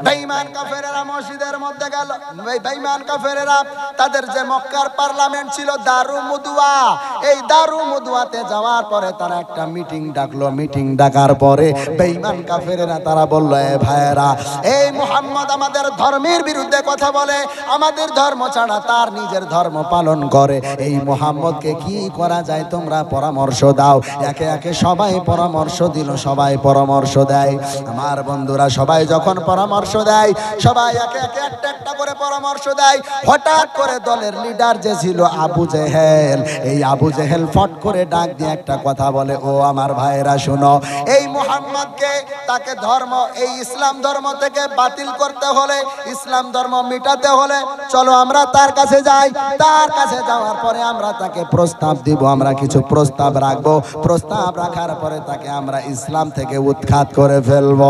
বেঈমান কাফেরেরা মসজিদের মধ্যে গেল। বেঈমান কাফেরেরা তাদের যে মক্কার পার্লামেন্ট ছিল দারু মুদওয়া, এই দারু মুদওয়াতে যাওয়ার পরে তারা একটা মিটিং ডাকলো। মিটিং ডাকার পরে বেঈমান কাফেরেরা তারা বলল, এ ভাইয়েরা, এই মুহাম্মদ আমাদের ধর্মের বিরুদ্ধে কথা বলে, আমাদের ধর্ম ছাড়া তার নিজের ধর্ম পালন করে। এই মুহাম্মদকে কি করা যায় তোমরা পরামর্শ দাও। একে একে সবাই পরামর্শ দিল, সবাই পরামর্শ দেয়। আমার বন্ধুরা, সবাই যখন পরামর্শ দেয়, সবাই একে একে একটা একটা করে পরামর্শ দেয়। হঠাৎ করে দলের লিডার যে ছিল আবু জেহেল, এই আবু জেহেল ফট করে ডাক দিয়ে একটা কথা বলে, ও আমার ভাইয়েরা শোনো, এই মুহাম্মদকে তাকে ধর্ম, এই ইসলাম ধর্ম থেকে বাতিল করতে হলে, ইসলাম ধর্ম মিটাতে হলে চলো আমরা তার কাছে যাই। তার কাছে যাওয়ার পরে আমরা তাকে প্রস্তাব দিব, আমরা কিছু প্রস্তাব রাখবো। প্রস্তাব রাখার পরে তাকে আমরা ইসলাম থেকে উৎখাত করে ফেলব।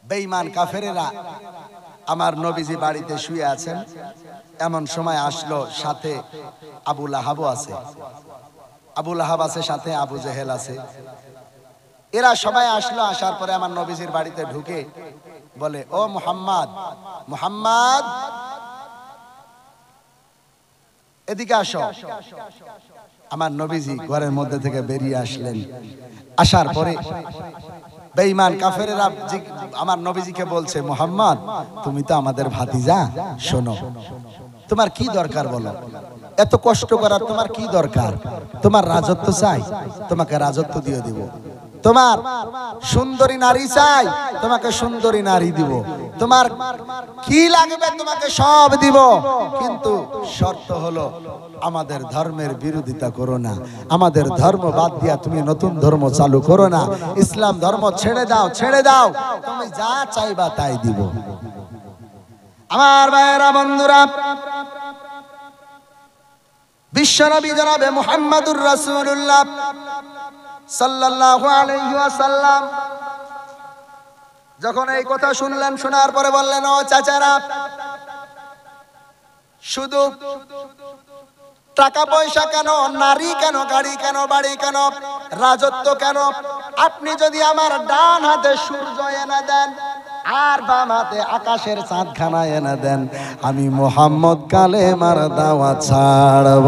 বেঈমান কাফেরেরা আমার নবীজি বাড়িতে শুয়ে আছেন, এমন সময় আসলো, সাথে আবু লাহাবও আছে। আবু লাহাব আছে, সাথে আবু জেহেল আছে। এরা সবাই আসলো। আসার পরে আমার নবীজির বাড়িতে ঢুকে বলে, ও মুহাম্মদ, মুহাম্মদ এদিকে আসো। আমার নবীজি ঘরের মধ্যে থেকে বেরিয়ে আসলেন। আসার পরে বেঈমান কাফেরেরা আমার নবীজিকে বলছে, মুহাম্মদ তুমি তো আমাদের ভাতিজা, শোনো তোমার কি দরকার বলো, এত কষ্ট করার তোমার কি দরকার? তোমার রাজত্ব চাই, তোমাকে রাজত্ব দিয়ে দিব। তোমার সুন্দরী নারী চাই, তোমাকে সুন্দরী নারী দিব। তোমার কি লাগবে তোমাকে সব দিব, কিন্তু শর্ত হলো আমাদের ধর্মের বিরোধিতা করো না, আমাদের ধর্ম বাদ দিয়া তুমি নতুন ধর্ম চালু করো না, ইসলাম ধর্ম ছেড়ে দাও, ছেড়ে দাও, তুমি যা চাইবা তাই দিব। আমার ভাইয়েরা, বন্ধুরা, বিশ্বনবী জনাবে মুহাম্মদুর রাসূলুল্লাহ সাল্লাল্লাহু আলাইহি ওয়াসাল্লাম যখন এই কথা শুনলেন, শোনার পরে বললেন, ও চাচারা, শুধু টাকা পয়সা কেন, নারী কেন, গাড়ি কেন, বাড়ি কেন, রাজত্ব কেন? আপনি যদি আমার ডান হাতে সূর্য এনে দেন আর বাম হাতে আকাশের চাঁদখানা এনে দেন, আমি মুহাম্মদ কালেমার দাওয়াত ছাড়ব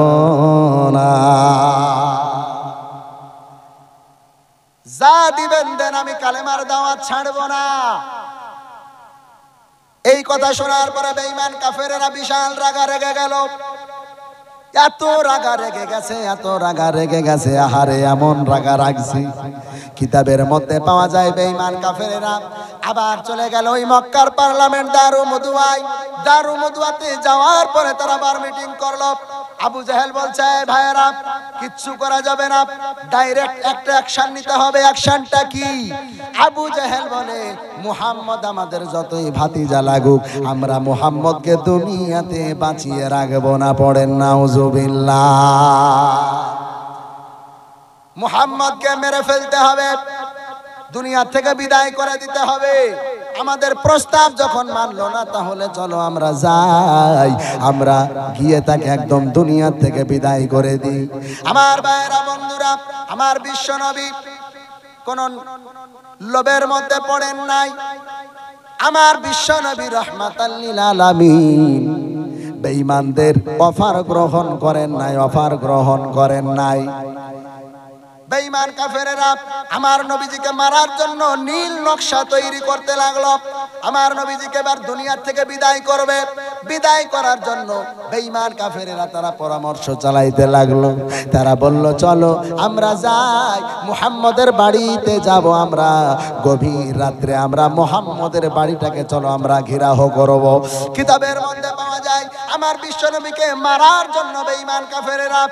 না। যা দিবেন দেন, আমি কালেমার দাওয়াত ছাড়ব না। এই কথা শোনার পরে বেঈমান কাফেরেরা বিশাল রাগা রেগে গেল। এত রাগা রেগে গেছে, এত রাগা রেগে গেছে, আহারে এমন রাগা রাগছি কিতাবের মধ্যে পাওয়া যায়। বেঈমান কাফেরেরা আবার চলে গেল ওই মক্কার পার্লামেন্ট দারু মুদওয়ায়। দারু মুদওয়াতে যাওয়ার পরে তারা আবার মিটিং করলো। আবু জেহেল বলছে, ভাইয়েরা কিচ্ছু করা যাবে না, ডাইরেক্ট একটা অ্যাকশন নিতে হবে। অ্যাকশনটা কি? আবু জেহেল বলে, মুহাম্মদ আমাদের যতই ভাতিজা লাগুক, আমরা মুহাম্মদকে দুনিয়াতে বাঁচিয়ে রাখবো না। পড়েন নাউজুবিল্লাহ। মুহাম্মদকে মেরে ফেলতে হবে, দুনিয়া থেকে বিদায় করে দিতে হবে। আমাদের প্রস্তাব যখন মানলো না, তাহলে চলো আমরা যাই, আমরা গিয়ে তাকে একদম দুনিয়া থেকে বিদায় করে দিই। আমার ভাইয়েরা, বন্ধুরা, আমার বিশ্বনবী কোন লোভের মধ্যে পড়েন নাই। আমার বিশ্বনবী রাহমাতাল লিল আলামিন বেঈমানদের অফার গ্রহণ করেন নাই, অফার গ্রহণ করেন নাই। বেঈমান কাফেরেরা আমার নবীজিকে মারার জন্য নীল নকশা তৈরি করতে লাগলো। আমার নবীজিকে এবার দুনিয়া থেকে বিদায় করবে। বিদায় করার জন্য বেঈমান কাফেরেরা তারা পরামর্শ চালাইতে লাগলো। তারা বলল, চলো আমরা যাই, মুহাম্মদের বাড়িতে যাব। আমরা গভীর রাত্রে আমরা মুহাম্মদের বাড়িটাকে চলো আমরা ঘেরাও করব। কিতাবের মধ্যে পাওয়া যায় আমার বিশ্বনবীকে মারার জন্য বেঈমান কাফেরেরা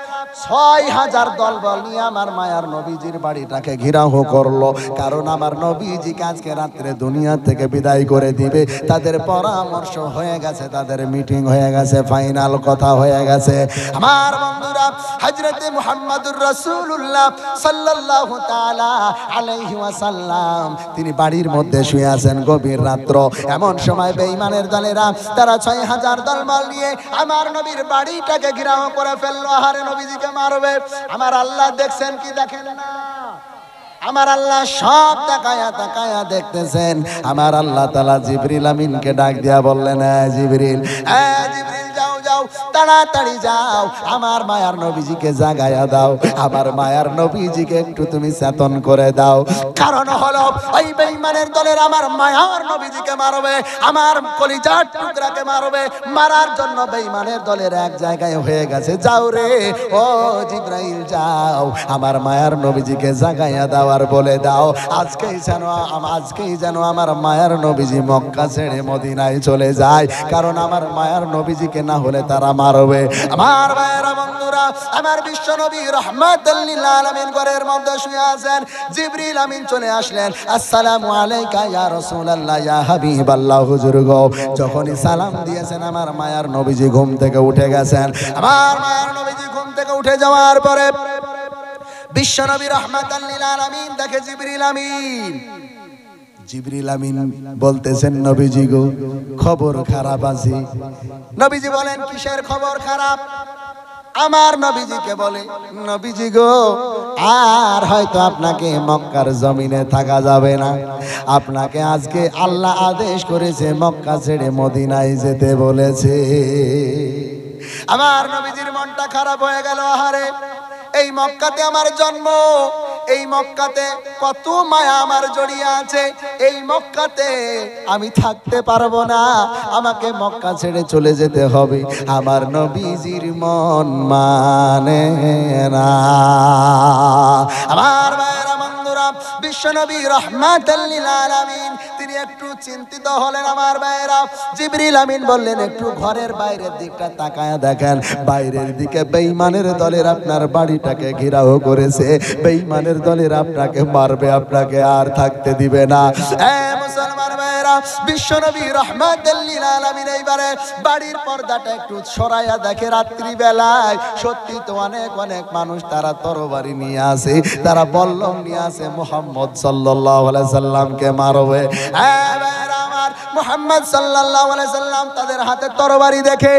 ৬০০০ দলবল নিয়ে আমার মায়ার নবীজির বাড়িটাকে ঘেরাও করলো। কারণ আমার নবীজি আজকে রাত্রে দুনিয়া থেকে বিদায় করে দিবে। তাদের পরামর্শ হয়ে গেছে, তাদের মিটিং হয়ে গেছে, ফাইনাল কথা হয়ে গেছে। আমার বন্ধুরা, হযরতে মুহাম্মদুর রাসূলুল্লাহ সাল্লাল্লাহু তাআলা আলাইহি ওয়াসাল্লাম তিনি বাড়ির মধ্যে শুয়ে আছেন গভীর রাত্র। এমন সময় বেঈমানের দলেরা তারা ৬০০০ দলবল নিয়ে আমার নবীর বাড়িটাকে ঘেরাও করে ফেললো। আহারে নবীজিকে মারবে। আমার আল্লাহ দেখছেন কি দেখেন না? আমার আল্লাহ সব তাকায়া তাকায়া দেখতেছেন। আমার আল্লাহ তাআলা জিবরিল আমিনকে ডাক দিয়া বললেন, জিবরিল, জিবরিল যাও যাও, তাড়াতাড়ি যাও, আমার মায়ার নবীজিকে জাগায়া দাও, আমার মায়ার নবীজিকে একটু তুমি চেতন করে দাও। কারণ হলো ওই বেঈমানের দলের আমার মায়ার নবীজিকে মারবে, আমার কলিজার টুকরাকে মারবে, মারার জন্য বেঈমানের দলের এক জায়গায় হয়ে গেছে। যাও রে ও জিবরাইল যাও, আমার মায়ার নবীজিকে জাগায়া দাও আর বলে দাও আজকেই যেন আমার মায়ার নবীজি মক্কা ছেড়ে মদিনায় চলে যায়, কারণ আমার মায়ার নবীজিকে না হলে তারা মারবে। আমার মায়েরা বন্ধুরা, আমার বিশ্ব নবী রাহমাতুল লিল আলামিন ঘরের মধ্যে শুয়ে আছেন। জিবরিল আমিন চলে আসলেন, আসসালামু আলাইকা ইয়া রাসূলুল্লাহ ইয়া হাবিবাল্লাহ। হুজুর গো, যখনই সালাম দিয়েছেন আমার মায়ার নবীজি ঘুম থেকে উঠে গেছেন। আমার মায়ার নবীজি ঘুম থেকে উঠে যাওয়ার পরে বিশ্ব নবী রাহমাতুল লিল আলামিন দেখে জিবরিল আমিন। জিবরিল আমিন বলতেছেন, নবীজি গো, খবর খারাপ আছে। নবীজি বলেন, কিসের খবর খারাপ? আমার নবীজিকে বলে, নবীজি গো, আর হয়তো আপনাকে মক্কার জমিনে থাকা যাবে না, আপনাকে আজকে আল্লাহ আদেশ করেছে মক্কা ছেড়ে মদিনায় যেতে বলেছে। আমার নবীজির মনটা খারাপ হয়ে গেল। আহারে, এই মক্কাতে আমার জন্ম, এই মক্কাতে কত মায়া আমার জড়িয়ে আছে, এই মক্কাতে আমি থাকতে পারবো না, আমাকে মক্কা ছেড়ে চলে যেতে হবে। আমার নবীজির মন মানে না। আমার ভাইয়েরা বন্ধুরা, বিশ্ব নবী রাহমাতুল লিল আলামিন তিনি একটু চিন্তিত হলেন। আমার ভাইয়েরা, জিবরিল আমিন বললেন, একটু ঘরের বাইরের দিকটা তাকায়া দেখেন, বাইরের দিকে বেঈমানের দলের আপনার বাড়িটাকে ঘেরাও করেছে, বেঈমানের দলের আপনাকে মারবে, আপনাকে আর থাকতে দিবে না। মুসলমান ভাইয়েরা, বিশ্ব নবী রাহমাতুল লিল আলামিন এইবারে বাড়ির পর্দাটা একটু সরাইয়া দেখে, রাত্রি বেলায় সত্যি তো অনেক অনেক মানুষ তারা তরবারি নিয়ে আসে, তারা বল্লম নিয়ে আসে, মুহাম্মদ সাল্লাল্লাহু আলাইহি সাল্লামকে মারবে। মুহাম্মদ সাল্লাল্লাহু আলাইহি সাল্লাম তাদের হাতে তরবারি দেখে,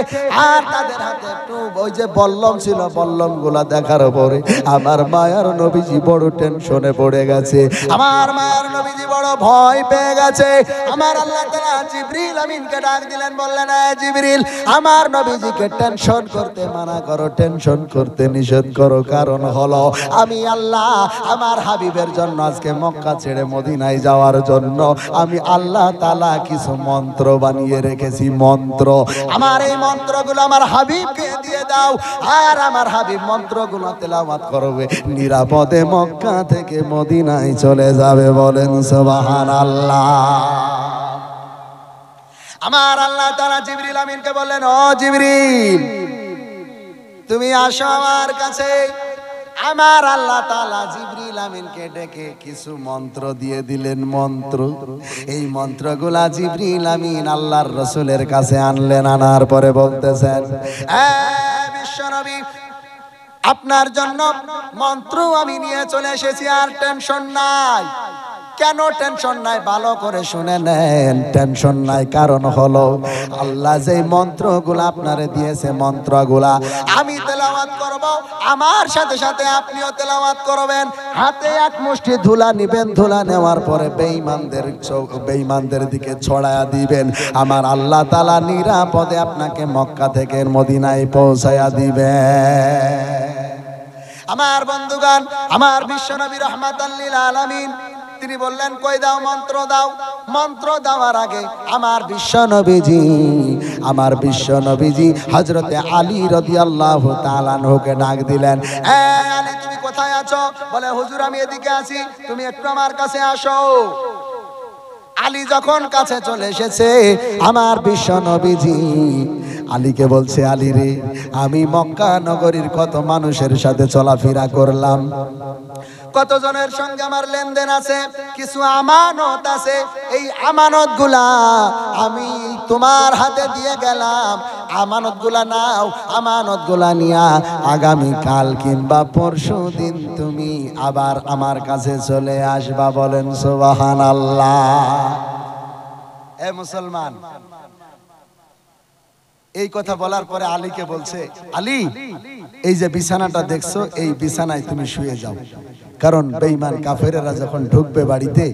আর তাদের হাতে একটু ওই যে বল্লম ছিল, বল্লমগুলা দেখার পরে আমার মায়ার নবীজি বড় টেনশনে পড়ে গেছে, আমার মায়ার নবীজি বড় ভয় পেয়ে গেছে। আমার আল্লাহ তাআলা জিবরিল আমিনকে ডাক দিলেন, বললেন, জিবরিল, আমার নবীজিকে টেনশন করতে মানা করো, টেনশন করতে নিষেধ করো, কারণ হলো আমি আল্লাহ আমার হাবিবের জন্য আজকে মক্কা ছেড়ে মদিনায় যাওয়ার জন্য আমি আল্লাহ তাআলা কিছু মন্ত্র বানিয়ে রেখেছি। মন্ত্র, আমার এই মন্ত্রগুলো আমার হাবিবকে দিয়ে দাও, আর আমার হাবিব মন্ত্রগুলো তেলাওয়াত করবে, নিরাপদে মক্কা থেকে মদিনায় চলে যাবে। বলেন সুবহানাল্লাহ। আমার আল্লাহ তাআলা জিবরিল আমিনকে বললেন, ও জিবরিল, তুমি আসো আমার কাছে। আমার আল্লাহ তাআলা জিবরিল আমিনকে ডেকে কিছু মন্ত্র দিয়ে দিলেন। মন্ত্র, এই মন্ত্রগুলা জিবরিল আমিন আল্লাহর রাসূলের কাছে আনলেন। আনার পরে বলতেছেন, বিশ্বনবী, আপনার জন্য মন্ত্র আমি নিয়ে চলে এসেছি, আর টেনশন নাই। কেন টেনশন নাই? ভালো করে শুনে নেন, টেনশন নাই কারণ হলো আল্লাহ যে মন্ত্রগুলা আপনারে দিয়েছে, মন্ত্রগুলা আমি তেলাওয়াত করব, আমার সাথে সাথে আপনিও তেলাওয়াত করবেন। হাতে এক মুষ্টি ধুলা নেবেন, ধুলা নেওয়ার পরে বেঈমানদের দিকে ছড়ায়া দিবেন। আমার আল্লাহ তাআলা নিরাপদে আপনাকে মক্কা থেকে মদিনায় পৌঁছায়া দিবেন। আমার বন্ধুগণ, আমার বিশ্বনবী রাহমাতুল লিল আলামিন তিনি বললেন, কই দাও, মন্ত্র দাও। মন্ত্র দেওয়ার আগে আমার বিশ্ব নবীজি হযরতে আলী রাদিয়াল্লাহু তাআলা আনহুকে ডাক দিলেন, আলী, তুমি কোথায় আছো? বলে, হুজুর, আমি এদিকে আছি, তুমি একটু আমার কাছে আসো। আলী যখন কাছে চলে এসেছে, আমার বিশ্ব নবীজি আলীকে বলছে, আলী রে, আমি মক্কা নগরীর কত মানুষের সাথে চলাফেরা করলাম, কতজনের সঙ্গে আমার লেনদেন আছে, কিছু আমানত আছে, এই আমানতগুলা আমি তোমার হাতে দিয়ে গেলাম। আমানতগুলা নাও, আমানতগুলা নিয়া আগামী কাল কিংবা পরশু দিন তুমি আবার আমার কাছে চলে আসবা। বলেন সুবহানাল্লাহ। এ মুসলমান, এই কথা বলার পরে আলীকে বলছে, আলী, এই যে বিছানাটা দেখছো, এই বিছানায় তুমি শুয়ে যাও। কারণ বেঈমান কাফেরেরা যখন ঢুকবে বাড়িতে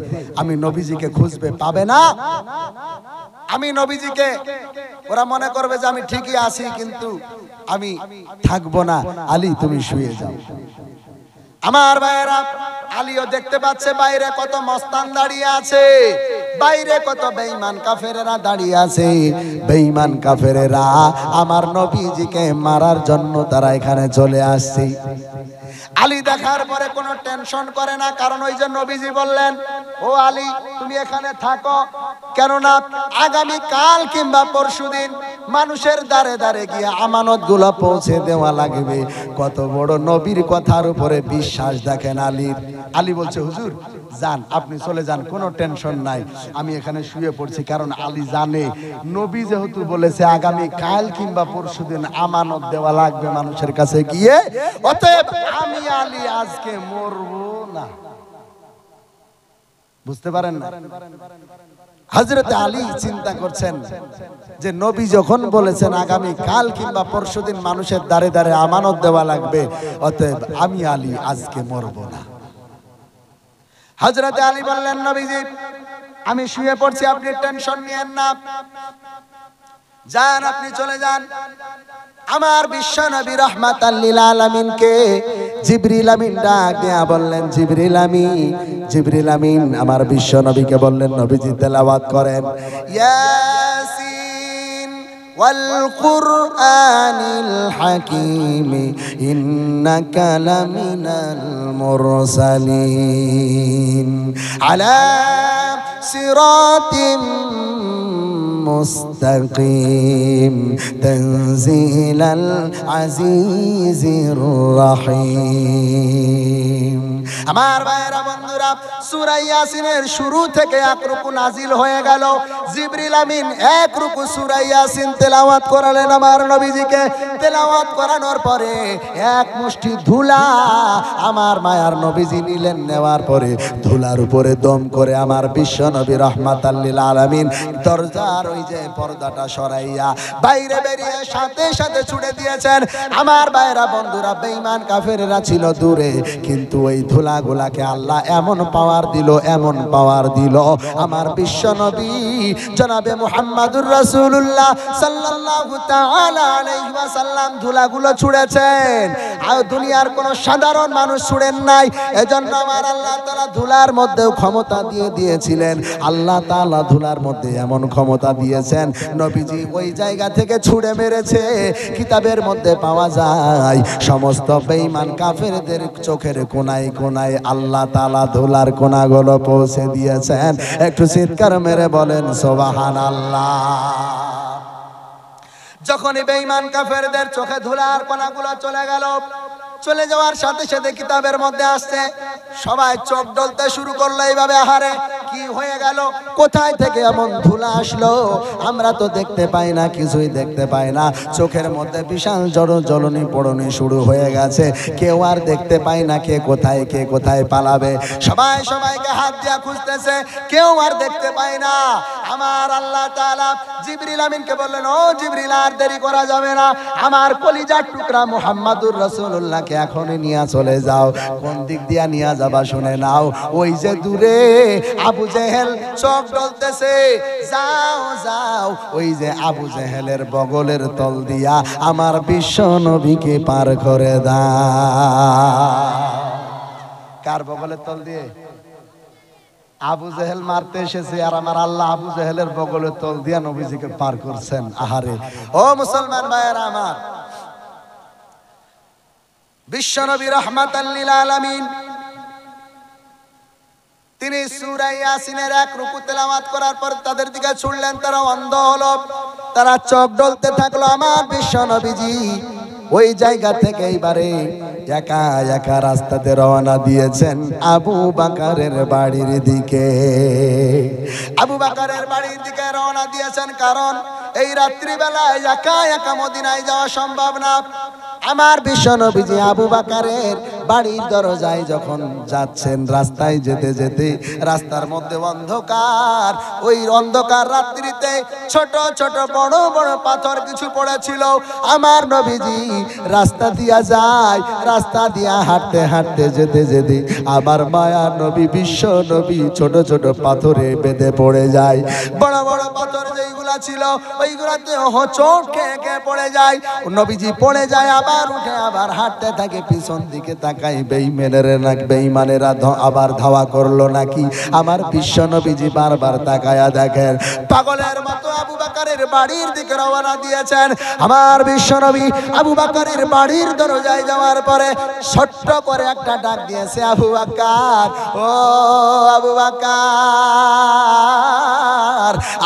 আমি নবীজিকে খুঁজবে, পাবে না। আমি নবীজিকে, ওরা মনে করবে যে আমি ঠিকই আছি কিন্তু আমি থাকবো না, আলী তুমি শুয়ে যাও। আমার ভাইয়েরা, আলীও দেখতে পাচ্ছে বাইরে কত মস্তান দাঁড়িয়ে আছে, বাইরে কত বেঈমান কাফেরেরা দাঁড়িয়ে আছে। বেঈমান কাফেরেরা আমার নবীজিকে মারার জন্য তারা এখানে চলে আসছে। আলী দেখার পরে কোনো টেনশন করে না, কারণ ওই যে নবীজি বললেন, ও আলী তুমি এখানে থাকো, কেননা আগামী কাল কিংবা পরশুদিন মানুষের দ্বারে দ্বারে গিয়ে আমানতগুলো পৌঁছে দেওয়া লাগবে। কত বড় নবীর কথার উপরে বিশ্বাস দেখেন আলীর। আলী বলছে হুজুর যান, আপনি চলে যান, কোনো টেনশন নাই, আমি এখানে শুয়ে পড়ছি। কারণ আলী জানে নবী যেহেতু বলেছে আগামী কাল কিংবা পরশুদিন আমানত দেওয়া লাগবে মানুষের কাছে গিয়ে, অতএব আমি আলী আজকে মরবো না। বুঝতে পারেন না? হযরত আলী চিন্তা করছেন যে নবী যখন বলেছেন আগামী কাল কিংবা পরশুদিন মানুষের দ্বারে দ্বারে আমানত দেওয়া লাগবে, অতএব আমি আলী আজকে মরবো না। হযরত আলী বললেন, নবীজি আমি শুয়ে পড়ছি, আপনি টেনশন নিয়েন না, যান আপনি চলে যান। আমার বিশ্ব নবী রাহমাতাল লিল আলামিনকে জিবরিল আমিন ডাক দিয়া বললেন, জিবরিল আমিন আমার বিশ্ব নবীকে বললেন, নবীজি তেলাওয়াত করেন, ইয়াসিন ওয়াল কুরআনিল হাকীম ইন্নাকা লামিনাল মুরসালিন আলা সিরাতিম মুস্তাকিম তানজিলাল আজিজির রহিম। আমার ভাইরা বন্ধুরা, সূরা ইয়াসিনের শুরু থেকে এক রুকু নাজিল হয়ে গেল। জিবরিল আমিন এক রুকু সূরা ইয়াসিন তেলাওয়াত করালেন আমার নবীজিকে। তেলাওয়াত করানোর পরে এক মুষ্টি ধুলা আমার মায়ার নবীজি নিলেন। নেওয়ার পরে ধুলার উপরে দম করে আমার বিশ্ব নবী রাহমাতাল লিল আলামিন দরজার ওই যে পর্দাটা সরাইয়া বাইরে বেরিয়ে সাথে সাথে ছুড়ে দিয়েছেন। আমার ভাইরা বন্ধুরা, বেঈমান কাফেররা ছিল দূরে, কিন্তু ওই ধুলাগুলাকে আল্লাহ এমন পাওয়ার দিল, এমন পাওয়ার দিল, আমার বিশ্ব নবী জনাবে মুহাম্মাদুর রাসূলুল্লাহ সাল্লাল্লাহু তাআলা আলাইহি ওয়াসাল্লাম ধুলাগুলো ছুঁড়েছেন। আর দুনিয়ার কোন সাধারণ মানুষ ছুঁড়েন নাই। এজন্য আমার আল্লাহ তাআলা ধুলার মধ্যেও ক্ষমতা দিয়ে দিয়েছিলেন। আল্লাহ তাআলা ধুলার মধ্যে এমন ক্ষমতা দিয়েছেন, নবীজি ওই জায়গা থেকে ছুঁড়ে মেরেছে। কিতাবের মধ্যে পাওয়া যায় সমস্ত বেঈমান কাফেরদের চোখের কোনায় কোনায় আল্লাহ তাআলা ধুলার কোনাগুলো পৌঁছে দিয়েছেন। একটু চিৎকার মেরে বলেন সুবহানাল্লাহ। যখনই বেঈমান কাফেরদের চোখে ধুলার কণাগুলো চলে গেল, চলে যাওয়ার সাথে সাথে কিতাবের মধ্যে আসছে সবাই চোখ ডলতে শুরু করলো এইভাবে, আহারে কি হয়ে গেল, কোথায় থেকে এমন ধুলা আসলো, আমরা তো দেখতে পাই না, কিছুই দেখতে পাই না। চোখের মধ্যে বিশাল জ্বলনি পড়নি শুরু হয়ে গেছে, কেউ আর দেখতে পাই না কে কোথায় পালাবে। সবাই সবাইকে হাত দিয়া খুঁজতেছে, কেউ আর দেখতে পাই না। আমার আল্লাহ তাআলা জিবরিল আমিনকে বললেন, ও জিবরিল আর দেরি করা যাবে না, আমার কলিজার টুকরা মুহাম্মাদুর রাসূলুল্লাহকে এখনই নিয়ে চলে যাও। কোন দিক দিয়া নিয়ে যাবা শুনে নাও, ওই যে দূরে আবু জেহেল চোখ ডলতেছে, যাও যাও ওই যে আবু জেহেলের বগলের তল দিয়া আমার বিশ্ব নবীকে পার করে দাও। কার বগলের তল দিয়ে? আবু জেহেল মারতে এসেছে, আর আমার আল্লাহ আবু জেহেলের বগলের তল দিয়া নবীজিকে পার করছেন। আহারে ও মুসলমান ভাইয়েরা আমার, বিশ্ব নবী রাহমাতাল লিল আলামিন তিনি সূরা ইয়াসিনের এক রুকু তেলাওয়াত করার পর তাদের দিকে ছুড়লেন, তারা অন্ধ হলো, তারা চোখ ডলতে থাকলো। আমার বিশ্ব নবীজি ওই জায়গা থেকে এইবারে একা একা রাস্তাতে রওনা দিয়েছেন আবু বকরের বাড়ির দিকে। আবু বকরের বাড়ির দিকে রওনা দিয়েছেন, কারণ এই রাত্রিবেলায় একা একা মদিনায় যাওয়া সম্ভব না। আমার বিশ্ব নবীজি আবু বকরের বাড়ির দরজায় যখন যাচ্ছেন, রাস্তায় যেতে যেতে রাস্তার মধ্যে অন্ধকার, ওই অন্ধকার রাত্রিতে ছোট ছোট বড় বড় পাথর কিছু পড়েছিল। আমার নবীজি রাস্তা দিয়া যায়, রাস্তা দিয়া হাঁটতে হাঁটতে যেতে যেতে আমার মায়ার নবী বিশ্ব নবী ছোট ছোট পাথরে বেঁধে পড়ে যায়। বড় বড় পাথর যেইগুলা ছিল ওইগুলাতে হোঁচট খেয়ে খেয়ে পড়ে যায়। নবীজি পড়ে যায়, আবার উঠে আবার হাঁটতে থাকে, পিছন দিকে তাকাই বেঈমানেরা আবার ধাওয়া করলো নাকি। আমার বিশ্ব নবীজি বারবার তাকায়া দেখেন, পাগলের মতো আবু বকরের বাড়ির দিকে রওনা দিয়েছেন। আমার বিশ্ব নবী আবু বকরের বাড়ির দরজায় যাওয়ার পরে ছোট্ট করে একটা ডাক দিয়েছে, আবু বকর, ও আবু বকর।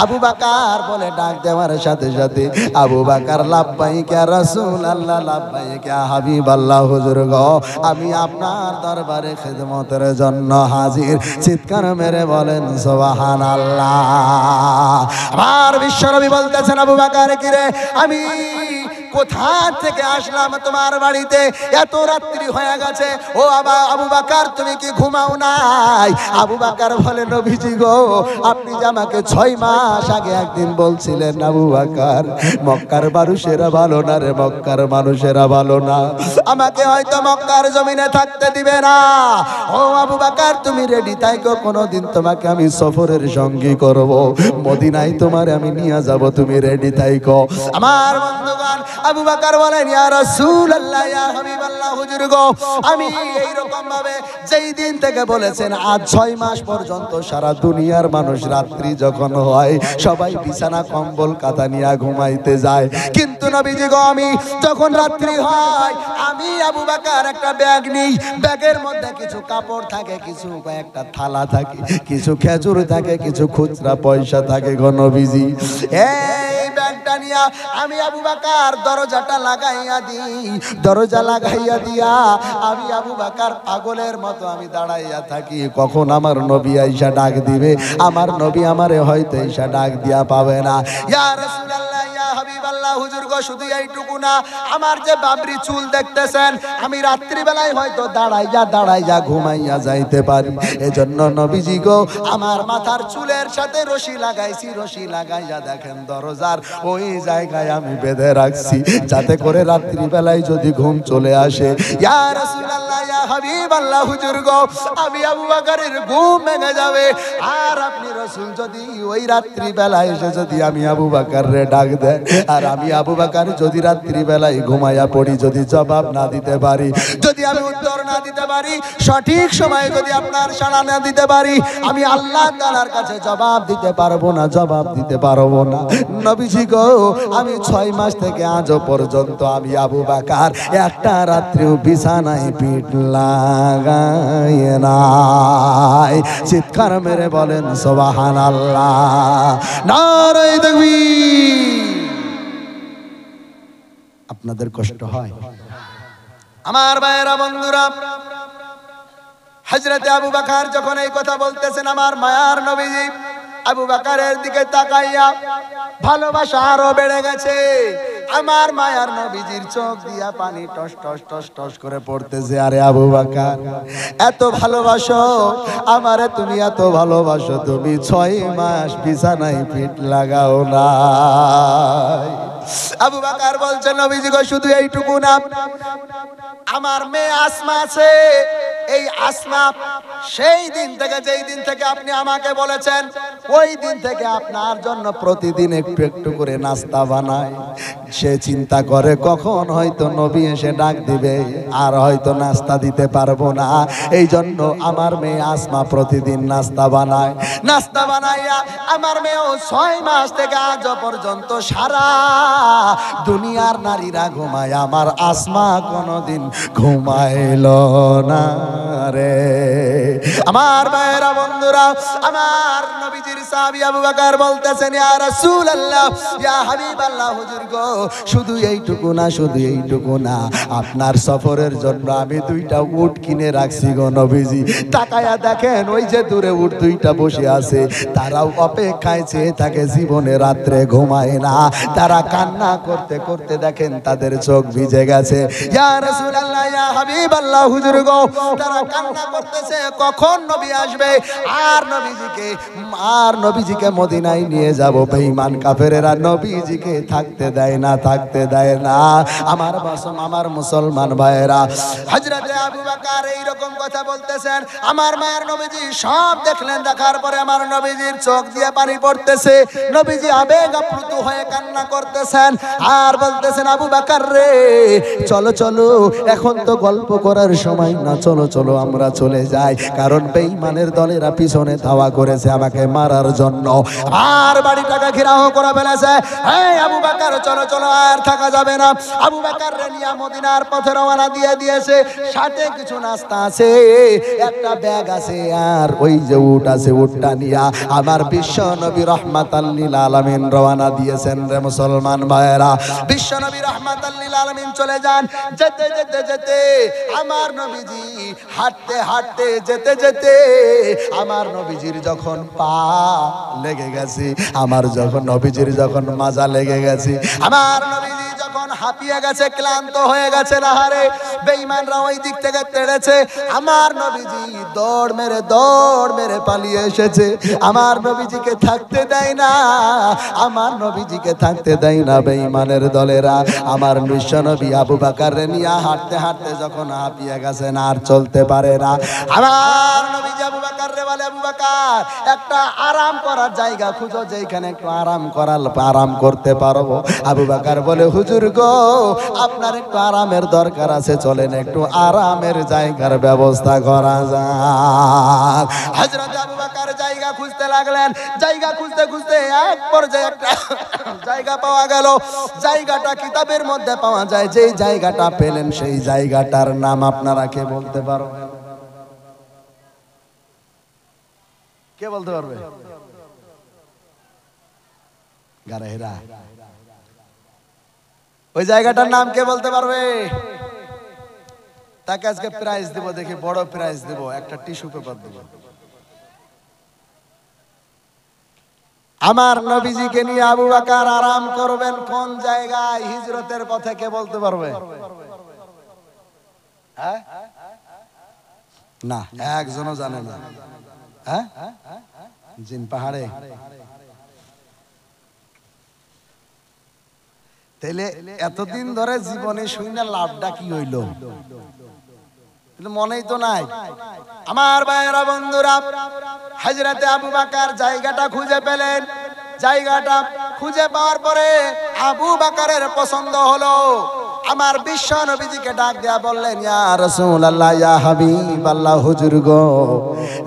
আবু বকর বলে ডাক দেওয়ার সাথে সাথে আবু বকর লাব্বাইক ইয়া রাসূলুল্লাহ, লাব্বাইক ইয়া হাবিবাল্লাহ, হুজুর গো আমি আপনার দরবারে খিদমতের জন্য হাজির। চিৎকার মেরে বলেন সুবহানাল্লাহ। আমার বিশ্বনবী বলতেছেন, আবু বকর কিরে, আমি কোথা থেকে আসলাম তোমার বাড়িতে, এত রাত্রি হয়ে গেছে, ও আবু বকর তুমি কি ঘুমাও নাই? আবু বকর বলে, নবীজি গো আপনি যে আমাকে 6 মাস আগে একদিন বলছিলেন আবু বকর মক্কার মানুষেরা ভালো না রে, মক্কার মানুষেরা ভালো না, আমাকে হয়তো মক্কার জমিনে থাকতে দিবে না। ও আবু বকর তুমি রেডি থাকো, কোনোদিন তোমাকে আমি সফরের সঙ্গী করব, মদিনায় তোমার আমি নিয়ে যাব, তুমি রেডি থাকো। আমার বন্ধুগণ আবু বকর বলেন, ইয়া রাসূলুল্লাহ ইয়া হাবিবাল্লাহ, হুজুর গো আমি এই রকম ভাবে যেই দিন থেকে বলেছেন আজ 6 মাস পর্যন্ত সারা দুনিয়ার মানুষ রাত্রি যখন হয় সবাই বিছানা কম্বল কাঁথা নিয়ে ঘুমাইতে যায়, কিন্তু নবীজি গো আমি যখন রাত্রি হয় আমি আবু বকর একটা ব্যাগ নিই, ব্যাগের মধ্যে কিছু কাপড় থাকে, কিছু একটা থালা থাকে, কিছু খেজুর থাকে, কিছু খুচরা পয়সা থাকে গো নবীজি। এই ব্যাগটা নিয়ে আমি আবু বকর দরজাটা লাগাইয়া দিই, দরজা লাগাইয়া দিয়া আমি আবু বকর পাগলের মতো আমি দাঁড়াইয়া থাকি, কখন আমার নবী আইসা ডাক দিবে। আমার নবী আমারে হয়তো আইসা ডাক দিয়া পাবে না। ইয়া রাসূলুল্লাহ ইয়া হাবিবাল্লাহ, হুজুর গো শুধু এইটুকু না, আমার যে বাবরি চুল দেখতেছেন আমি রাত্রি বেলায় হয়তো দাঁড়াইয়া ঘুমাইয়া যাইতে পারি, এজন্য নবীজি গো আমার মাথার চুলের সাথে রশি লাগাইছি, রশি লাগাইয়া দেখেন দরজার ওই জায়গায় আমি বেঁধে রাখছি, যাতে করে রাত্রি বেলায় যদি ঘুম চলে আসে, ইয়া রাসূলুল্লাহ ইয়া হাবিবাল্লাহ, হুজুর গো আমি আবু বকরের ঘুম ভেঙে যাবে, আর আপনি রাসূল যদি ওই রাত্রি বেলায় এসে যদি আমি আবু বকররে ডাক দেন, আর আমি আবু বকর যদি রাত্রি বেলায় ঘুমাইয়া পড়ি, যদি জবাব না দিতে পারি, যদি আমি উত্তর না দিতে পারি, সঠিক সময়ে যদি আপনার সাড়া না দিতে পারি, আমি আল্লাহ তাআলার কাছে জবাব দিতে পারবো না, জবাব দিতে পারবো না। নবীজি গো আমি 6 মাস থেকে আজও পর্যন্ত আমি আবু বকর একটা রাত্রিও বিছানায় পিঠ লাগাই নাই। চিৎকার মেরে বলেন সুবহানাল্লাহ, নারে তাকবীর। আপনাদের কষ্ট হয়? আমার ভাইয়েরা বন্ধুরা, হযরতে আবু বকর যখন এই কথা বলতেছেন, আমার মায়ার নবীজি আবু বকরের দিকে তাকাইয়া ভালোবাসা আরো বেড়ে গেছে। আমার মায়ার নবীজির চোখ দিয়া পানি টস টস টস টস করে পড়তেছে। আরে আবু বকর এত ভালোবাসো আমারে, তুমি এত ভালোবাসো, তুমি 6 মাস বিছানায় পিঠ লাগাও না। আবু বকর বলছেন, নবীজি গো শুধু এইটুকু না, আমার মেয়ে আসমা আছে, এই আসমা সেই দিন থেকে, যেই দিন থেকে আপনি আমাকে বলেছেন ওই দিন থেকে আপনার জন্য প্রতিদিন একটু একটু করে নাস্তা বানায়। সে চিন্তা করে কখন হয়তো নবী এসে ডাক দিবে আর হয়তো নাস্তা দিতে পারবো না, এই জন্য আমার মেয়ে আসমা প্রতিদিন নাস্তা বানায়। নাস্তা বানাইয়া আমার মেয়েও 6 মাস থেকে আজ পর্যন্ত সারা দুনিয়ার নারীরা ঘুমায়, আমার আসমা কোনোদিন ঘুমাইল না রে। আমার ভাইয়েরা বন্ধুরা, আমার নবীজির সাহাবী আবু বকর বলতেছেন, ইয়া রাসূলুল্লাহ, ইয়া হাবিবাল্লাহ, হুজুর গো, শুধু এইটুকু না, শুধু এইটুকু না, আপনার সফরের জন্য আমি দুইটা উট কিনে রাখছি গো নবীজি। তাকায়া দেখেন ওই যে দূরে উট দুইটা বসে আছে, তারাও অপেক্ষায় চেয়ে থাকে, জীবনে রাত্রে ঘুমায় না, তারা কান্না করতে করতে দেখেন তাদের চোখ ভিজে গেছে। ইয়া রাসূলুল্লাহ, ইয়া হাবিবাল্লাহ, হুজুর গো, তারা কান্না করতেছে কখন নবী আসবে আর নবীজিকে মদিনায় নিয়ে যাব। বেঈমান কাফেরেরা নবীজিকে থাকতে দেয় না, থাকতে দেয় না। আমার মুসলমান ভাইয়েরা, হযরতে আবু বকর এই রকম কথা বলতেছেন। আমার মায়ের নবীজি সব দেখলেন, দেখার পরে আমার নবীজির চোখ দিয়ে পানি পড়তেছে, নবীজি আবেগ আপ্লুত হয়ে কান্না করতেছেন আর বলতেছেন, আবু বকর রে, চলো চলো, এখন তো গল্প করার সময় না, চলো চলো আমরা চলে যাই, কারণ বেঈমানের দলেরা পিছনে ধাওয়া করেছে আমাকে মারার জন্য, আর বাড়িটাকে ঘেরাও করে ফেলেছে। এই আবু বকর, চলো চলো, আর থাকা যাবে না। আবু বকর রে নিয়ে মদিনার পথে রওনা দিয়ে দিয়েছে, সাথে কিছু নাস্তা আছে, একটা ব্যাগ আছে, আর ওই যে উট আছে, উটটা নিয়ে আমার বিশ্ব নবী রাহমাতাল লিল আলামিন রওনা দিয়েছেন। রে মুসলমান ভাইয়েরা, বিশ্ব নবী রাহমাতাল লিল আলামিন চলে যান। যেতে যেতে যেতে আমার নবীজি হাঁটতে হাঁটতে যেতে যেতে আমার নবীজির যখন পা লেগে গেছে, নবীজির যখন মাজা লেগে গেছে, আমার নবীজি যখন হাঁপিয়ে গেছে, ক্লান্ত হয়ে গেছে, নাহারে বেঈমানরা ওই দিক থেকে তেড়েছে, আমার নবীজি দৌড় মেরে পালিয়ে এসেছে। আমার নবীজিকে থাকতে দেয় না, আমার নবীজিকে থাকতে দেয় না বেঈমানের দলেরা। আমার বিশ্ব নবী আবু বকর রে নিয়ে হাঁটতে হাঁটতে যখন হাঁপিয়ে গেছেন, আর চলতে পারে না, আমার নবীজি আবু বকর রে বলে, আবু বকর, একটা আরাম করার জায়গা খুঁজো, যেখানে একটু আরাম করতে পারবো। আবু বকর বলে, হুজুর গো, আপনার একটু আরামের দরকার আছে, চলেন একটু আরামের জায়গার ব্যবস্থা করা যাক। হযরত আবু বকর জায়গা খুঁজতে লাগলেন, জায়গা খুঁজতে খুঁজতে এক পর্যায়ে একটা জায়গা পাওয়া গেল। জায়গাটা কিতাবের মধ্যে পাওয়া যায়, যেই জায়গাটা পেলেন সেই জায়গাটার নাম আপনারা কে বলতে পারবেন? কে বলতে পারবে? গারে হেরা। ওই জায়গাটার নাম কে বলতে পারবে? তাকে আজকে প্রাইজ দেব, দেখি বড় প্রাইজ দেব, একটা টিস্যু পেপার দেব। আমার নবীজিকে নিয়ে আবু বকর আরাম করবেন কোন জায়গায় হিজরতের পথে, কে বলতে পারবে? হ্যাঁ না, একজনও জানে না। হ্যাঁ, জিন পাহাড়ে। তাইলে এতদিন ধরে জীবনে শুই না, লাভটা কি হইল? মনেই তো নাই। আমার ভাইয়েরা বন্ধুরা, হযরতে আবু বকর জায়গাটা খুঁজে পেলেন। জায়গাটা খুঁজে পাওয়ার পরে আবু বকরের পছন্দ হলো। আমার বিশ্ব নবীজিকে ডাক দেয়া বললেন, ইয়া রাসূলুল্লাহ, ইয়া হাবিবাল্লাহ, হুজুর গো,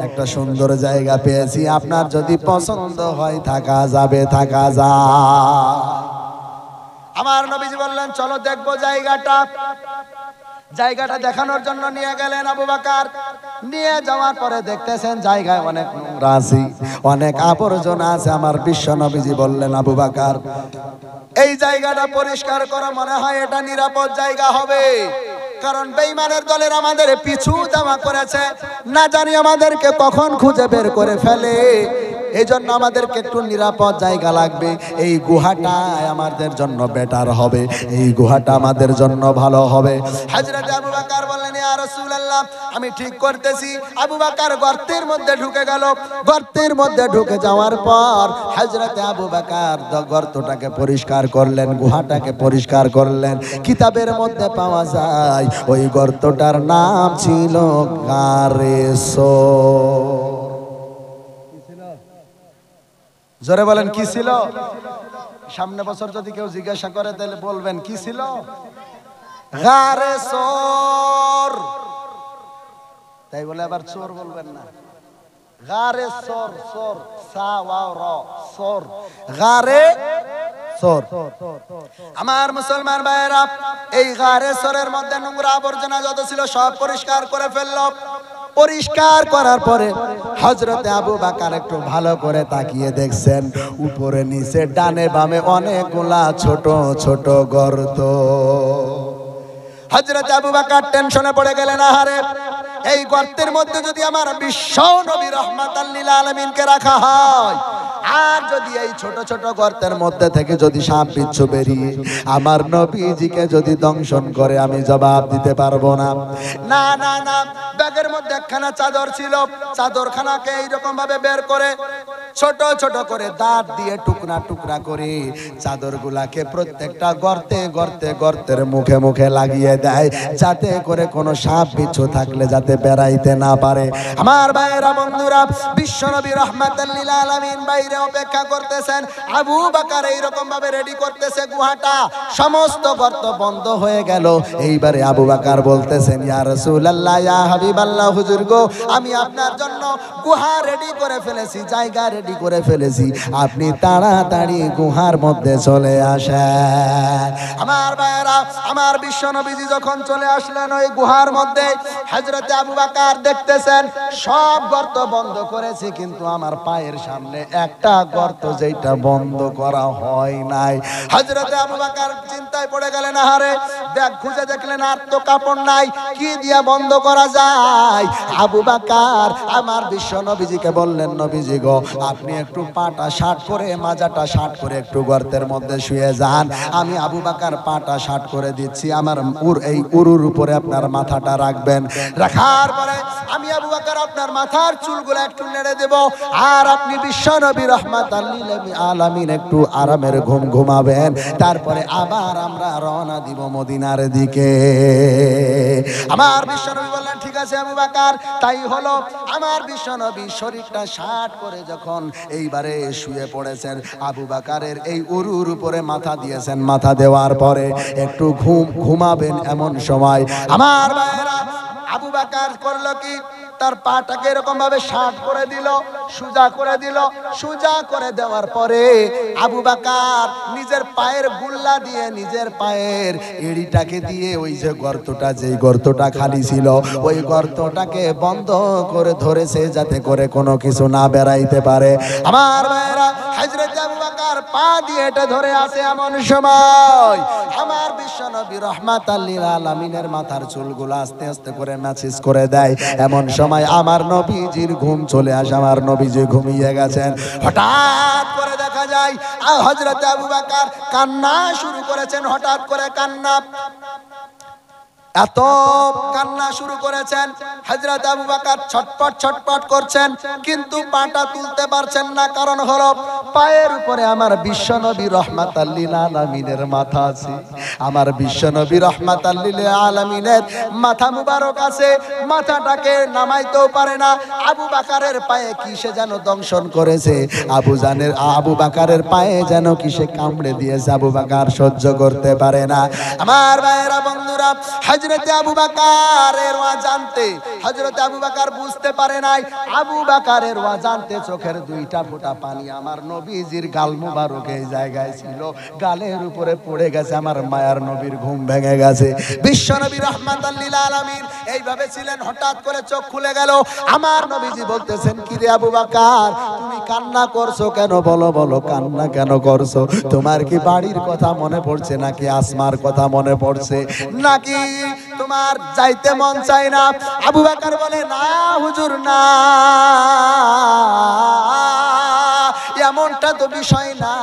একটা সুন্দর জায়গা পেয়েছি, আপনার যদি পছন্দ হয় থাকা যাবে, থাকা যায়। আমার নবীজি বললেন, চলো দেখবো জায়গাটা। জায়গাটা দেখানোর জন্য নিয়ে গেলেন আবু বকর। নিয়ে যাওয়ার পরে দেখতেছেন জায়গায় অনেক নোংরা আছে, অনেক আবর্জনা আছে। আমার বিশ্ব নবীজি বললেন, আবু বকর, এই জায়গাটা পরিষ্কার করো, মনে হয় এটা নিরাপদ জায়গা হবে, কারণ বেঈমানের দলের আমাদের পিছু ধাওয়া করেছে, না জানি আমাদেরকে কখন খুঁজে বের করে ফেলে। এই জন্য আমাদেরকে একটু নিরাপদ জায়গা লাগবে। এই গুহাটাই আমাদের জন্য বেটার হবে, এই গুহাটা আমাদের জন্য ভালো হবে। হযরত আবু বকর বললেন, ইয়া রাসূলুল্লাহ, আমি ঠিক করতেছি। আবু বকর গর্তের মধ্যে ঢুকে গেল। গর্তের মধ্যে ঢুকে যাওয়ার পর হযরত আবু বকর গর্তটাকে পরিষ্কার করলেন, গুহাটাকে পরিষ্কার করলেন। কিতাবের মধ্যে পাওয়া যায় ওই গর্তটার নাম ছিল গারে সওর। জোরে বলেন, কি ছিল? সামনে বছর যদি কেউ জিজ্ঞাসা করে তাহলে বলবেন কি ছিল? গারে সওর। তাই বলে আবার চোর বলবেন না, গারে সওর, সওর সা ওয়া র, সওর, গারে সওর। আমার মুসলমান ভাইরা, এই গারে সওরের মধ্যে নোংরা আবর্জনা যত ছিল সব পরিষ্কার করে ফেললো। পরিষ্কার করার পরে হযরতে আবু বকর একটু ভালো করে তাকিয়ে দেখছেন উপরে নিচে ডানে বামে অনেকগুলা ছোট ছোট গর্ত। হযরত আবু বকর টেনশনে পড়ে গেলেন, আহারে এই গর্তের মধ্যে যদি আমার বিশ্ব নবী রাহমাতাল লিল আলামিনকে রাখা হয়, আর যদি এই ছোট ছোট গর্তের মধ্যে থেকে যদি সাপ বিচ্ছু বেরিয়ে আমার নবীজিকে যদি দংশন করে, আমি জবাব দিতে পারবো না। না না না, ব্যাগের মধ্যে একখানা চাদর ছিল, চাদরখানাকে এইরকম ভাবে বের করে ছোট ছোট করে দাঁত দিয়ে টুকরা টুকরা করে চাদরগুলাকে প্রত্যেকটা গর্তে গর্তে গর্তের মুখে মুখে লাগিয়ে দেয়, যাতে করে কোনো সাপ বিচ্ছু থাকলে যাতে বেরাইতে না পারে। আমার ভাইয়েরা বন্ধুরা, বিশ্বনবী রাহমাতাল লিল আলামিন বাইরে অপেক্ষা করতেছেন, আবু বকর এইরকম ভাবে রেডি করতেছে গুহাটা, সমস্ত গর্ত বন্ধ হয়ে গেল। এইবারে আবু বকর বলতেছেন, ইয়া রাসূলুল্লাহ, ইয়া হাবিবাল্লাহ, হুজুর গো, আমি আপনার জন্য গুহা রেডি করে ফেলেছি, জায়গা রেডি করে ফেলেছি, আপনি তাড়াতাড়ি গুহার মধ্যে চলে আসেন। আমার ভাইয়েরা, আমার বিশ্বনবীজি যখন চলে আসলেন ওই গুহার মধ্যে, হযরত আবু বকর দেখতেছেন সব গর্ত বন্ধ করেছে, কিন্তু আমার পায়ের সামনে একটা গর্ত যেটা বন্ধ করা হয় নাই। হযরত আবু বকর চিন্তায় পড়ে গেলেন, আহারে ব্যাগ খুঁজে দেখলেন আর তো কাপড় নাই, কি দিয়া বন্ধ করা যায়? আবু বকর আমার বিশ্বনবীজিকে বললেন, নবীজি গো, আপনি একটু পাটা শার্ট করে মাজাটা শার্ট করে একটু গর্তের মধ্যে শুয়ে যান, আমি আবু বকর পাটা শার্ট করে দিচ্ছি, আমার এই উরুর উপরে আপনার মাথাটা রাখবেন, রাখার পরে আমি আবু বকর আপনার মাথার চুলগুলো একটু নেড়ে দেব, আর আপনি বিশ্বনবী রাহমাতাল লিল আলামিন একটু আরামের ঘুম ঘুমাবেন, তারপরে আবার আমরা রওনা দিব মদিনার দিকে। আমার বিশ্বনবী বললেন, ঠিক আছে আবু বকর, তাই হলো। আমার বিশ্বনবী শরীরটা শার্ট করে যখন এইবারে শুয়ে পড়েছেন, আবু বকরের এই উরুর উপরে মাথা দিয়েছেন, মাথা দেওয়ার পরে একটু ঘুমাবেন এমন সময় আমার ভাইয়েরা আবু বকর করলো কি, তার পাটাকে এরকম ভাবে শার্ট করে দিল, সোজা করে দিল। সোজা করে দেওয়ার পরে আবু বকর নিজের পায়ের গুল্লা দিয়ে, নিজের পায়ের এড়িটাকে দিয়ে ওই যে গর্তটা, যেই গর্তটা খালি ছিল, ওই গর্তটাকে বন্ধ করে ধরেছে, যাতে করে কোনো কিছু না বেরাইতে পারে। আমার ভাইয়েরা, হযরত আবু বকর পা দিয়ে এটা ধরে আছে, এমন সময় আমার বিশ্বনবী রাহমাতাল লিল আলামিনের মাথার চুলগুলো আস্তে আস্তে করে ম্যাসেজ করে দেয়। এমন সময় আমার নবীজির ঘুম চলে আসে, আমার নবীজি ঘুমিয়ে গেছেন। হঠাৎ করে দেখা যায় হযরত আবু বকর কান্না শুরু করেছেন, হঠাৎ করে কান্না, এত কান্না শুরু করেছেন, হযরত আবু বকর ছটপট ছটপট করছেন, কিন্তু পাটা তুলতে পারছেন না। কারণ হলো পায়ের উপরে আমার বিশ্বনবী রাহমাতাল লিল আলামিনের মাথা আছে, আমার বিশ্বনবী রাহমাতাল লিল আলামিনের মাথা মুবারক আছে, মাথাটাকে নামাইতেও পারে না। আবু বকরের পায়ে কিসে যেন দংশন করেছে, আবু বকরের পায়ে যেন কিসে কামড়ে দিয়েছে, আবু বকর সহ্য করতে পারে না। আমার ভাইয়েরা বন্ধুরা, হযরত আবু বকরের অজান্তে, হযরত আবু বকর বুঝতে পারে নাই, আবু বকরের অজান্তে চোখের দুইটা ফোঁটা পানি আমার নবীজির গাল মুবারক এই জায়গায় ছিল, গালের উপরে পড়ে গেছে। আমার মায়ার নবীর ঘুম ভেঙে গেছে। বিশ্বনবী রাহমাতাল লিল আলামিন এইভাবে ছিলেন, হঠাৎ করে চোখ খুলে গেল। আমার নবীজি বলতেছেন, কি রে আবু বকর, তুমি কান্না করছো কেন? বলো বলো, কান্না কেন করছো? তোমার কি বাড়ির কথা মনে পড়ছে, নাকি আসমার কথা মনে পড়ছে, নাকি তোমার যাইতে মন চায় না? আবু বকর বলে, না হুজুর, না, এমনটা তো বিষয় না,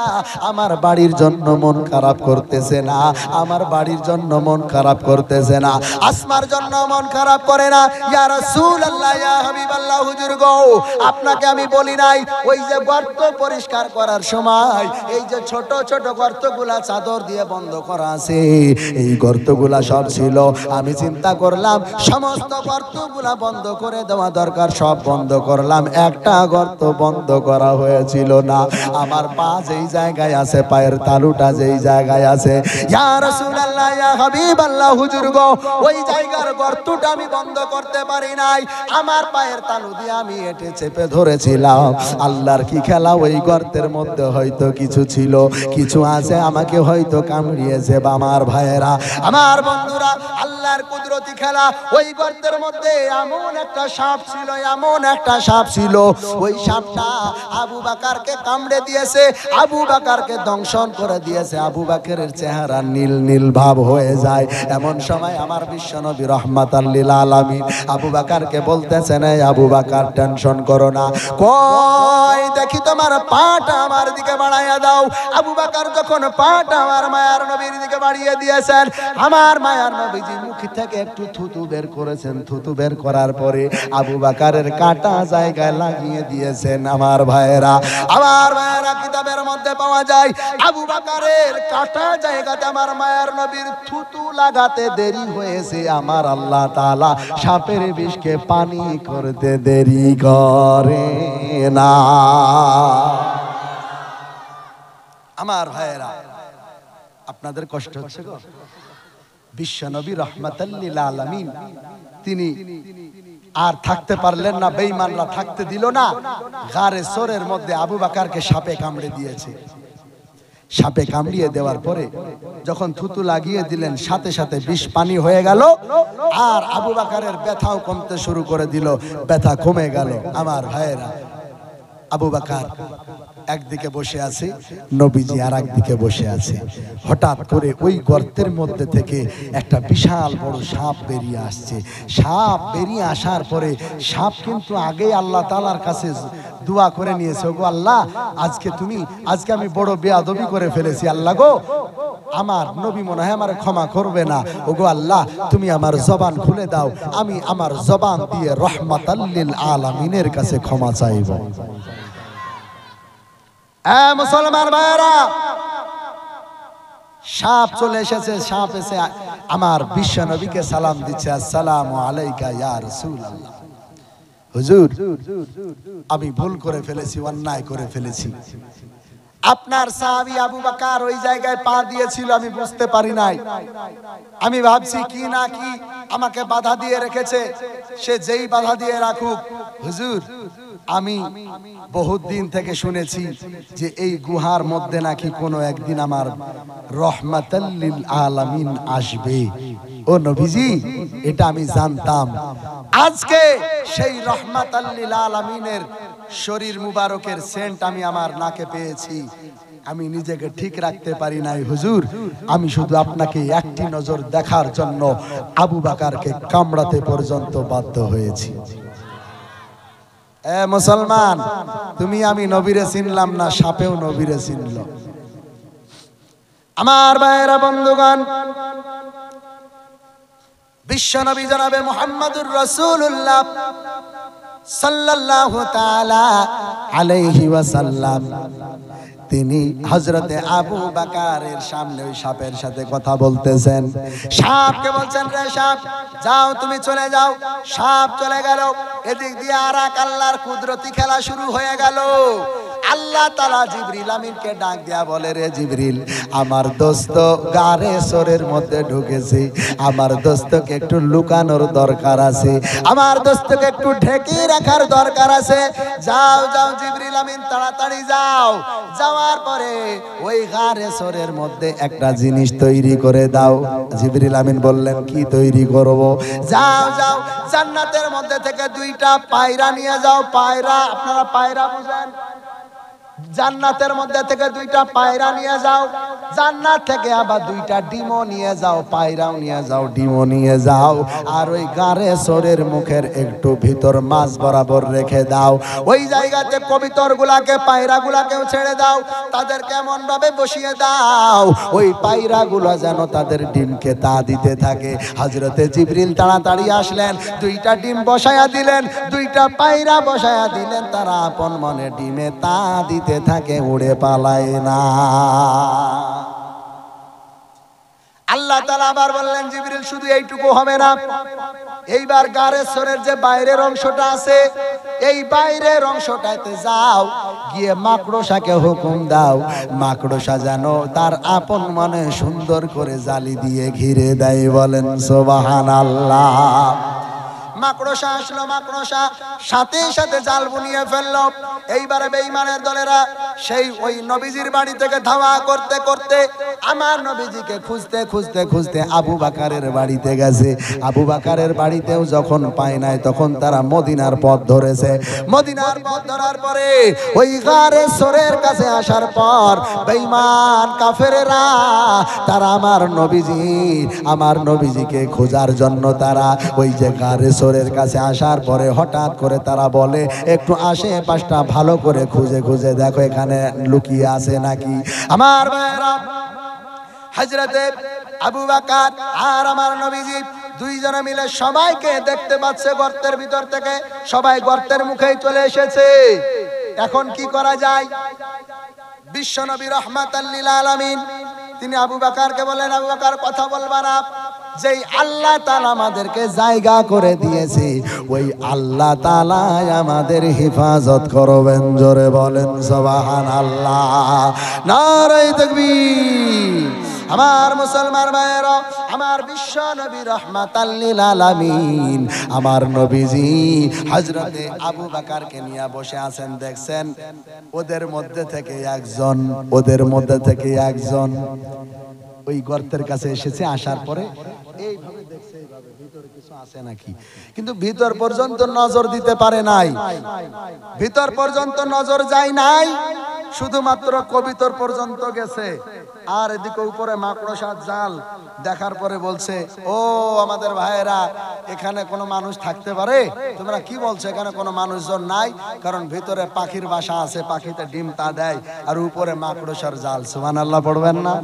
আমার বাড়ির জন্য মন খারাপ করতেছে না, আমার বাড়ির জন্য মন খারাপ করতেছে না, আসমার জন্য মন খারাপ করে না। ইয়া রাসূলুল্লাহ, ইয়া হাবিবাল্লাহ, হুজুর গো, আপনাকে আমি বলি নাই ওই যে গর্ত পরিষ্কার করার সময় এই যে ছোট ছোট গর্তগুলা চাদর দিয়ে বন্ধ করা আছে, এই গর্তগুলা সব ছিল। আমি চিন্তা করলাম সমস্ত গর্তগুলা বন্ধ করে দেওয়া দরকার, সব বন্ধ করলাম, একটা গর্ত বন্ধ করা হয়েছিল না, আমার পা যেই জায়গায় আছে, পায়ের তালুটা যেই জায়গায় আছে, ইয়া রাসূলুল্লাহ ইয়া হাবিবাল্লাহ, হুজুর গো, ওই জায়গার গর্তটা আমি বন্ধ করতে পারি নাই, আমার পায়ের তালু দিয়ে আমি এটে চেপে ধরেছিলাম। আল্লাহর কি খেলা, ওই গর্তের মধ্যে হয়তো কিছু ছিল, কিছু আছে, আমাকে হয়তো কামড়িয়েছে। বা আমার ভাইয়েরা, আমার বন্ধুরা, আল্লাহর কুদরতি খেলা, ওই গর্তের মধ্যে এমন একটা সাপ ছিল, এমন একটা সাপ ছিল, ওই সাপটা আবু বকরকে কামড়ে দিয়েছে, আবু বকরকে দংশন করে দিয়েছে। আবু বকরের চেহারা নীল নীল ভাব হয়ে যায়। এমন সময় আমার বিশ্বনবী রাহমাতাল লিল আলামিন আবু বকরকে বলতেছেন, এই আবু বকর, টেনশন করো না, কই দেখি তোমার পাটা আমার দিকে বাড়াইয়া দাও। আবু বকর যখন পাটা আমার মায়ার নবীর দিকে বাড়িয়ে দিয়েছেন, আমার মায়ার নবীজি মুখ থেকে একটু থুতু বের করেছেন। থুতু বের করার পরে আবু বকরের কাটা জায়গায় লাগিয়ে দিয়েছেন। আমার ভাইয়েরা, আমার ভাইয়েরা, কিতাবের মধ্যে পাওয়া যায় আবু বকরের কাটা জায়গাতে আমার মায়ার নবীর থুতু লাগাতে দেরি হয়েছে, আমার আল্লাহ তাআলা সাপের বিষকে পানি করতে দেরি করে না। আমার ভাইয়েরা, আপনাদের কষ্ট হচ্ছে গো? বিশ্বনবী রাহমাতাল লিল আলামিন তিনি আর থাকতে পারলেন না, বেঈমানরা থাকতে দিল না। গারে সোরের মধ্যে আবু বকরকে সাপে কামড়ে দিয়েছে। সাপে কামড়িয়ে দেওয়ার পরে যখন থুতু লাগিয়ে দিলেন, সাথে সাথে বিষ পানি হয়ে গেল, আর আবু বকরের ব্যথাও কমতে শুরু করে দিল, ব্যথা কমে গেল। আমার ভাইয়েরা, আবু বকর একদিকে বসে আছে, নবীজি আর একদিকে বসে আছে। হঠাৎ করে ওই গর্তের মধ্যে থেকে একটা বিশাল বড় সাপ বেরিয়ে আসছে। সাপ বেরিয়ে আসার পরে সাপ কিন্তু আগেই আল্লাহ তাআলার কাছে দোয়া করে নিয়েছে, ওগো আল্লাহ, আজকে আমি বড় বেয়াদবি করে ফেলেছি, আল্লাহ গো, আমার নবী মনে হয় আমার ক্ষমা করবে না, ওগো আল্লাহ, তুমি আমার জবান খুলে দাও, আমি আমার জবান দিয়ে রাহমাতাল লিল আলামিনের কাছে ক্ষমা চাইব। মুসলমান ভাইরা, সাপ চলে এসেছে। সাপ এসে আমার বিশ্ব নবীকে সালাম দিচ্ছে, আসসালামু আলাইকা ইয়া রাসূলুল্লাহ। হুজুর, আমি ভুল করে ফেলেছি, অন্যায় করে ফেলেছি। আপনার সাহাবী আবু বকর ওই জায়গায় পা দিয়েছিল, আমি বুঝতে পারি নাই। আমি ভাবছি কি না কি আমাকে বাধা দিয়ে রেখেছে, সে যেই বাধা দিয়ে রাখুক। হুজুর, আমি বহুত দিন থেকে শুনেছি যে এই গুহার মধ্যে নাকি কোনো একদিন আমার রাহমাতাল লিল আলামিন আসবে। ও নবীজি, এটা আমি জানতাম। আজকে সেই রাহমাতাল লিল আলামিনের শরীর মুবারকের সেন্ট আমি আমার নাকে পেয়েছি। আমি নিজেকে ঠিক রাখতে পারি নাই হুজুর, আমি শুধু আপনাকে একটি নজর দেখার জন্য আবু বকরকে কামড়াতে পর্যন্ত বাধ্য হয়েছি। মুসলমান, তুমি আমি নবীরে চিনলাম না, সাপেও নবীরে চিনল। আমার ভাইয়েরা, বন্ধুগণ, বিশ্ব নবী জনাবে মুহাম্মদুর রাসূলুল্লাহ সাল্লাল্লাহু তাআলা আলাইহি ওয়াসাল্লাম তিনি হযরতে আবু বকরের সামনে ওই সাপের সাথে কথা বলতেছেন। সাপকে বলছেন, রে সাপ, যাও, তুমি চলে যাও। সাপ চলে গেল। এদিক দিয়ে আর এক আল্লাহর কুদরতি খেলা শুরু হয়ে গেল। আল্লাহ তাআলা জিবরিল আমিনকে ডাক দেয়া বলে, রে জিবরিল, আমার দোস্ত গারে সোরের মধ্যে ঢুকেছে, আমার দোস্তকে একটু লুকানোর দরকার আছে, আমার দোস্তকে একটু ঢেকে রাখার দরকার আছে। যাও যাও জিবরিল আমিন, তাড়াতাড়ি যাও। যাওয়ার পরে ওই গারে সোরের মধ্যে একটা জিনিস তৈরি করে দাও। জিবরিল আমিন বললেন, কি তৈরি করব? যাও যাও, জান্নাতের মধ্যে থেকে দুইটা পায়রা নিয়ে যাও। পায়রা, আপনারা পায়রা বুঝেন? জান্নাতের মধ্যে থেকে দুইটা পায়রা নিয়ে যাও। জান্নাত থেকে আবার দুইটা ডিমও নিয়ে যাও। পায়রাও নিয়ে যাও, ডিমও নিয়ে যাও। আর ওই গারে সোরের মুখের একটু ভিতর মাঝ বরাবর রেখে দাও। ওই জায়গাতে কবিতর গুলাকে, পায়রা গুলাকেও ছেড়ে দাও। তাদের কেমন ভাবে বসিয়ে দাও, ওই পায়রা গুলো যেন তাদের ডিমকে তা দিতে থাকে। হযরতে জিবরিল তাড়াতাড়ি আসলেন, দুইটা ডিম বসায়া দিলেন, দুইটা পায়রা বসায়া দিলেন। তারা আপন মনে ডিমে তা দিতে থাকে, উড়ে পালায় না। আল্লাহ তাআলা আবার বললেন জিবরিল শুধু এইটুকু হবে না, এইবার গারে সরের যে বাইরের অংশটা আছে এই বাইরের অংশটাতে যাও, গিয়ে মাকড়সাকে হুকুম দাও মাকড়সা যেন তার আপন মনে সুন্দর করে জালি দিয়ে ঘিরে দেয়। বলেন সুবহানাল্লাহ। মাকড়সা আসলো, মাকড়সা সাথে সাথে জাল বুনিয়ে ফেললো। এইবারে বেঈমানের দলেরা সেই ওই নবীজির বাড়ি থেকে ধাওয়া করতে করতে আমার নবীজিকে খুঁজতে খুঁজতে খুঁজতে আবু বকরের বাড়িতে গেছে। আবু বকরের বাড়িতেও যখন পায় নাই তখন তারা মদিনার পথ ধরেছে। মদিনার পথ ধরার পরে ওই গারে সরের কাছে আসার পর বেঈমান কাফেররা তারা আমার নবীজিকে খোঁজার জন্য তারা ওই যে গারে সরের কাছে আসার পরে হঠাৎ করে তারা বলে একটু আশেপাশটা ভালো করে খুঁজে খুঁজে দেখো এখানে লুকিয়ে আছে নাকি। আমার ভাইরা হযরতে আবু বকর আর আমার নবীজি দুইজনে মিলে সবাইকে দেখতে পাচ্ছে গর্তের ভিতর থেকে, সবাই গর্তের মুখেই চলে এসেছে। এখন কি করা যায়? বিশ্বনবী রাহমাতাল লিল আলামিন তিনি আবু বকরকে বলেন, আবু বকর কথা বলবা না, যেই আল্লাহ তাআলা আমাদেরকে জায়গা করে দিয়েছে ওই আল্লাহ তাআলা আমাদের হেফাজত করবেন। জোরে বলেন সুবহানাল্লাহ, নারে তাকবীর। আমার মুসলমান ভাইরা, আমার বিশ্ব নবী রাহমাতাল লিল আলামিন আমার নবীজি হযরতে আবু বকরকে নিয়ে বসে আছেন। দেখছেন ওদের মধ্যে থেকে একজন ওই গর্তের কাছে এসেছে। আসার পরে এইভাবে দেখছে এইভাবে ভিতরে কিছু আছে নাকি, কিন্তু ভিতর পর্যন্ত নজর দিতে পারে নাই, ভিতর পর্যন্ত নজর যায় নাই, শুধুমাত্র কবিতর পর্যন্ত গেছে। আর এদিকে উপরে মাকড়সার জাল দেখার পরে বলছে, ও আমাদের ভাইয়েরা এখানে কোনো মানুষ থাকতে পারে? তোমরা কি বলছো এখানে কোনো মানুষজন নাই? কারণ ভিতরে পাখির বাসা আছে, পাখিতে ডিম তা দেয়, আর উপরে মাকড়সার জাল। সুবহানাল্লাহ পড়বেন না?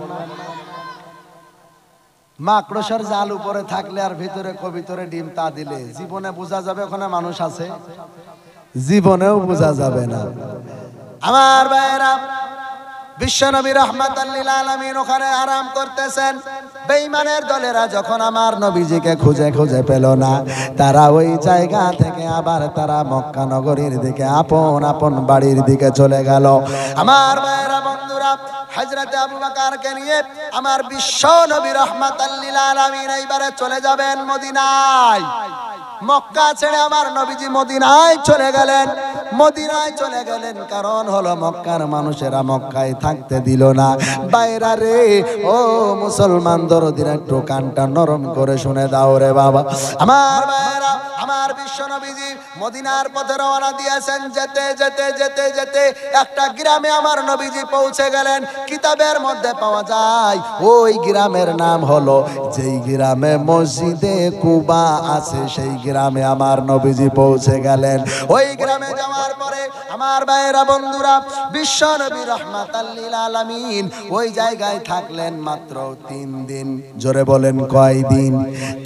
মাকড়সার জাল উপরে থাকলে আর ভিতরে কবিতরে ডিম তা দিলে জীবনে বোঝা যাবে ওখানে মানুষ আছে? জীবনেও বোঝা যাবে না। আমার ভাইয়েরা বিশ্বনবী রাহমাতাল লিল আলামিন ওখানে আরাম করতেছেন। বেঈমানের দলেরা যখন আমার নবীজিকে খুঁজে খুঁজে পেল না, তারা ওই জায়গা থেকে আবার তারা মক্কা নগরীর দিকে আপন আপন বাড়ির দিকে চলে গেল। আমার ভাইয়েরা বন্ধুরা, হযরতে আবু বকরকে নিয়ে আমার বিশ্ব নবী রাহমাতাল লিল আলামিন এইবারে চলে যাবেন মদিনায়। মক্কা ছেড়ে আমার নবীজি মদিনায় চলে গেলেন। মদিনায় চলে গেলেন কারণ হলো মক্কার মানুষেরা মক্কায় থাকতে দিল না। বাইরা রে ও মুসলমান দরদিরা, একটু কানটা নরম করে শুনে দাও রে বাবা। আমার বাইরা, আমার বিশ্ব নবীজি মদিনার পথে রওনা দিয়েছেন। যেতে যেতে যেতে যেতে একটা গ্রামে আমার নবীজি পৌঁছে গেলেন। কিতাবের মধ্যে পাওয়া যায় ওই গ্রামের নাম হলো, যেই গ্রামে মসজিদে কুবা আছে সেই গ্রামে আমার নবীজি পৌঁছে গেলেন। ওই গ্রামে যাওয়ার পরে আমার ভাইয়েরা বন্ধুরা, বিশ্ব নবী রাহমাতাল লিল আলামিন ওই জায়গায় থাকলেন মাত্র 3 দিন। জোরে বলেন কয় দিন?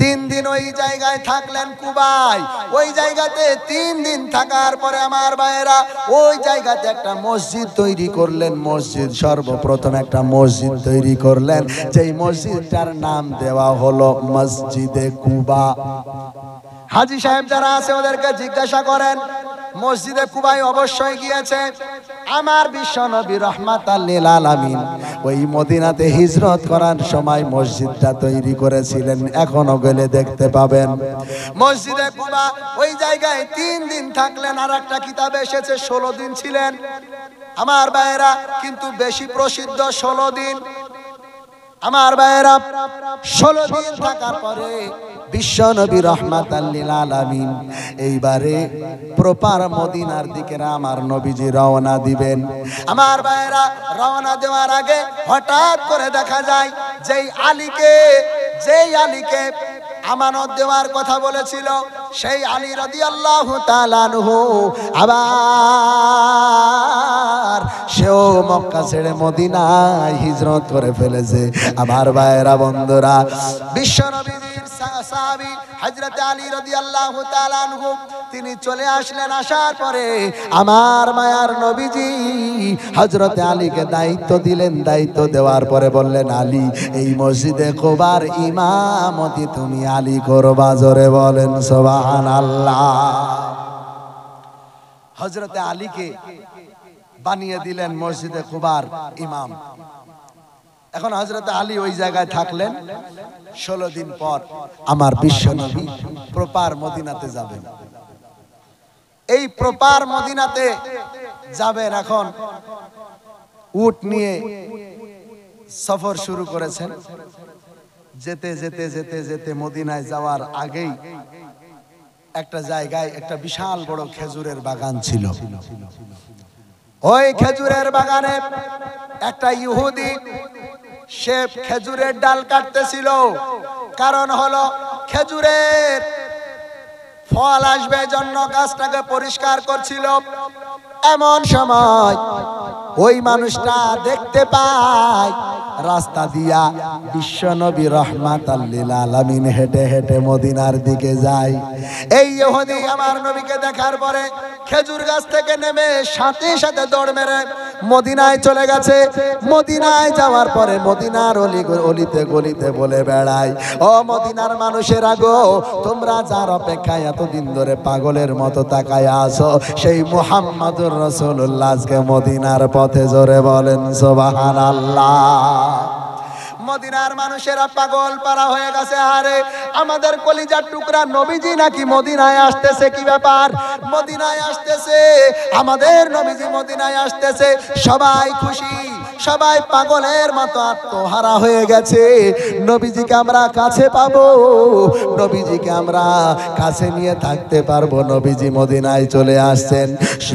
3 দিন ওই জায়গায় থাকলেন কুবায়। ওই জায়গাতে 3 দিন থাকার পরে আমার ভাইয়েরা ওই জায়গাতে একটা মসজিদ তৈরি করলেন। মসজিদ সর্বপ্রথম একটা মসজিদ তৈরি করলেন, যেই মসজিদটার নাম দেওয়া হলো মসজিদে কুবা। হাজী সাহেব যারা আছে ওদেরকে জিজ্ঞাসা করেন, মসজিদে কুবায় অবশ্যই গিয়েছে। আমার বিশ্ব নবী রাহমাতাল লিল আলামিন ওই মদিনাতে হিজরত করার সময় মসজিদটা তৈরি করেছিলেন, এখনো গেলে দেখতে পাবেন। মসজিদে কুবা ওই জায়গায় 3 দিন থাকলেন। আর একটা কিতাবে এসেছে 16 দিন ছিলেন আমার ভাইয়েরা, কিন্তু বেশি প্রসিদ্ধ 16 দিন। আমার ভাইয়েরা 16 দিন থাকার পরে বিশ্ব নবী রাহমাতাল লিল আলামিন এইবারে প্রপার মদিনার দিকে আমার নবীজি রওনা দিবেন। আমার ভাইয়েরা রওনা দেওয়ার আগে হঠাৎ করে দেখা যায় যেই আলীকে আমানত দেওয়ার কথা বলেছিল সেই আলী রাদিয়াল্লাহু তাআলা আনহু আবার সেও মক্কা ছেড়ে মদিনায় হিজরত করে ফেলেছে। আমার ভাইয়েরা বন্ধুরা, বিশ্ব নবীজির সাহাবী হযরত আলী রাদিয়াল্লাহু তাআলা আনহু তিনি চলে আসলেন। আসার পরে আমার মায়ার নবীজি হযরত আলীকে দায়িত্ব দিলেন। দায়িত্ব দেওয়ার পরে বললেন, আলী এই মসজিদে কুবার ইমামতি তুমি আলী করবা। জোরে বলেন সুবহানাল্লাহ। হযরত আলীকে বানিয়ে দিলেন মসজিদে কুবার ইমাম। এখন হযরত আলী ওই জায়গায় থাকলেন। 16 দিন পর আমার বিশ্বনবী প্রপার মদিনাতে যাবেন। এই প্রপার মদিনাতে যাবেন। এখন উট নিয়ে সফর শুরু করেছেন। যেতে যেতে যেতে যেতে মদিনায় যাওয়ার আগেই একটা জায়গায় একটা বিশাল বড় খেজুরের বাগান ছিল। ওই খেজুরের বাগানে একটা ইহুদি সে খেজুরের ডাল কাটতেছিল। কারণ হলো খেজুরের ফল আসবে জন্য গাছটাকে পরিষ্কার করছিল। এমন সময় ওই মানুষটা দেখতে পায় রাস্তা দিয়া বিশ্বনবী রাহমাতাল লিল আলামিন হেঁটে হেঁটে মদিনার দিকে যায়। এই ইহুদি আমার নবীকে দেখার পরে খেজুর গাছ থেকে নেমে সাথে সাথে দৌড় মেরে মদিনায় চলে গেছে। মদিনায় যাওয়ার পরে মদিনার অলিতে গলিতে বলে বেড়ায়, ও মদিনার মানুষেরা গো, তোমরা যার অপেক্ষায় এতদিন ধরে পাগলের মতো তাকায় আছো, সেই মুহাম্মাদুর রাসূলুল্লাহ আজকে মদিনার পথে। জোরে বলেন সুবহানাল্লাহ। মদিনার মানুষেরা পাগল পারা হয়ে গেছে। আরে আমাদের কলিজার টুকরা নবীজি নাকি মদিনায় আসতেছে, কি ব্যাপার? মদিনায় আসতেছে, আমাদের নবীজি মদিনায় আসতেছে। সবাই খুশি, সবাই পাগলের মতো আত্মহারা হয়ে গেছে। নবীজিকে আমরা কাছে পাবো, নবীজিকে আমরা কাছে নিয়ে থাকতে পারবো। নবীজি মদিনায় চলে আসছেন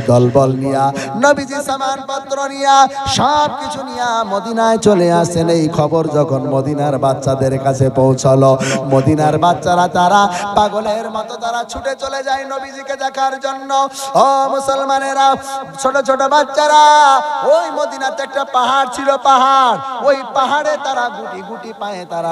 দলবল নিয়া, নবীজি সামানপত্র নিয়া সব কিছু নিয়া মদিনায় চলে আসছেন। এই খবর যখন মদিনার বাচ্চাদের কাছে পৌঁছলো, মদিনার বাচ্চারা তারা পাগলের মতো তারা ছুটে চলে যায় নবীজিকে দেখার জন্য। ও মুসলমানেরা, ছোট ছোট বাচ্চারা, ওই মদিনাতে একটা পাহাড় ছিল, পাহাড়, ওই পাহাড়ে তারা গুটি গুটি পায়ে তারা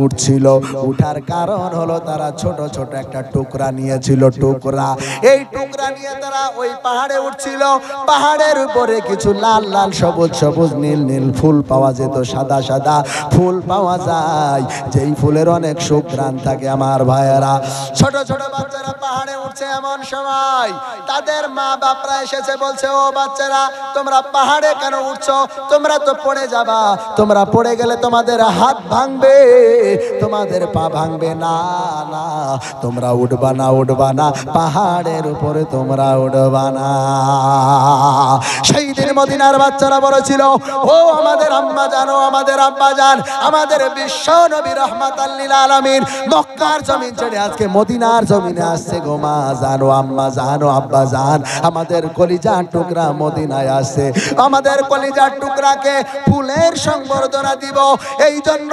উঠছিল। উঠার কারণ হলো তারা ছোট ছোট একটা টুকরা নিয়েছিল, টুকরা। এই টুকরা নিয়ে তারা ওই পাহাড়ে উঠছিল। পাহাড়ের উপরে কিছু লাল লাল সবুজ সবুজ নীল নীল ফুল পাওয়া যেত, সাদা সাদা ফুল পাওয়া যায়, যেই ফুলের অনেক সুঘ্রাণ থাকে। আমার ভাইয়েরা, ছোট ছোট বাচ্চারা পাহাড়ে উঠছে। এমন সময় তাদের মা বাপরা এসেছে, বলছে, ও বাচ্চারা, তোমরা পাহাড়ে কেন উঠছো? তোমরা তো পড়ে যাবা, তোমরা পড়ে গেলে তোমাদের হাত ভাঙবে, তোমাদের পা ভাঙবে। না না, তোমরা উঠবা না, উঠবা না, পাহাড়ের উপরে তোমরা উঠবা না। সেই দিন মদিনার বাচ্চারা বলেছিল, ও আমাদের আম্মা জানো, আমাদের আব্বা জান, আমাদের বিশ্ব নবী রাহমাতাল লিল আলামিন মক্কার জমিন ছেড়ে আজকে মদিনার জমিনে আসছে গো। মা জানো, আম্মা জানো, আব্বা জান, আমাদের কলিজার টুকরা মদিনায় আসছে। আমাদের কলিজার টুকরাকে ফুলের সংবর্ধনা দিব, এই জন্য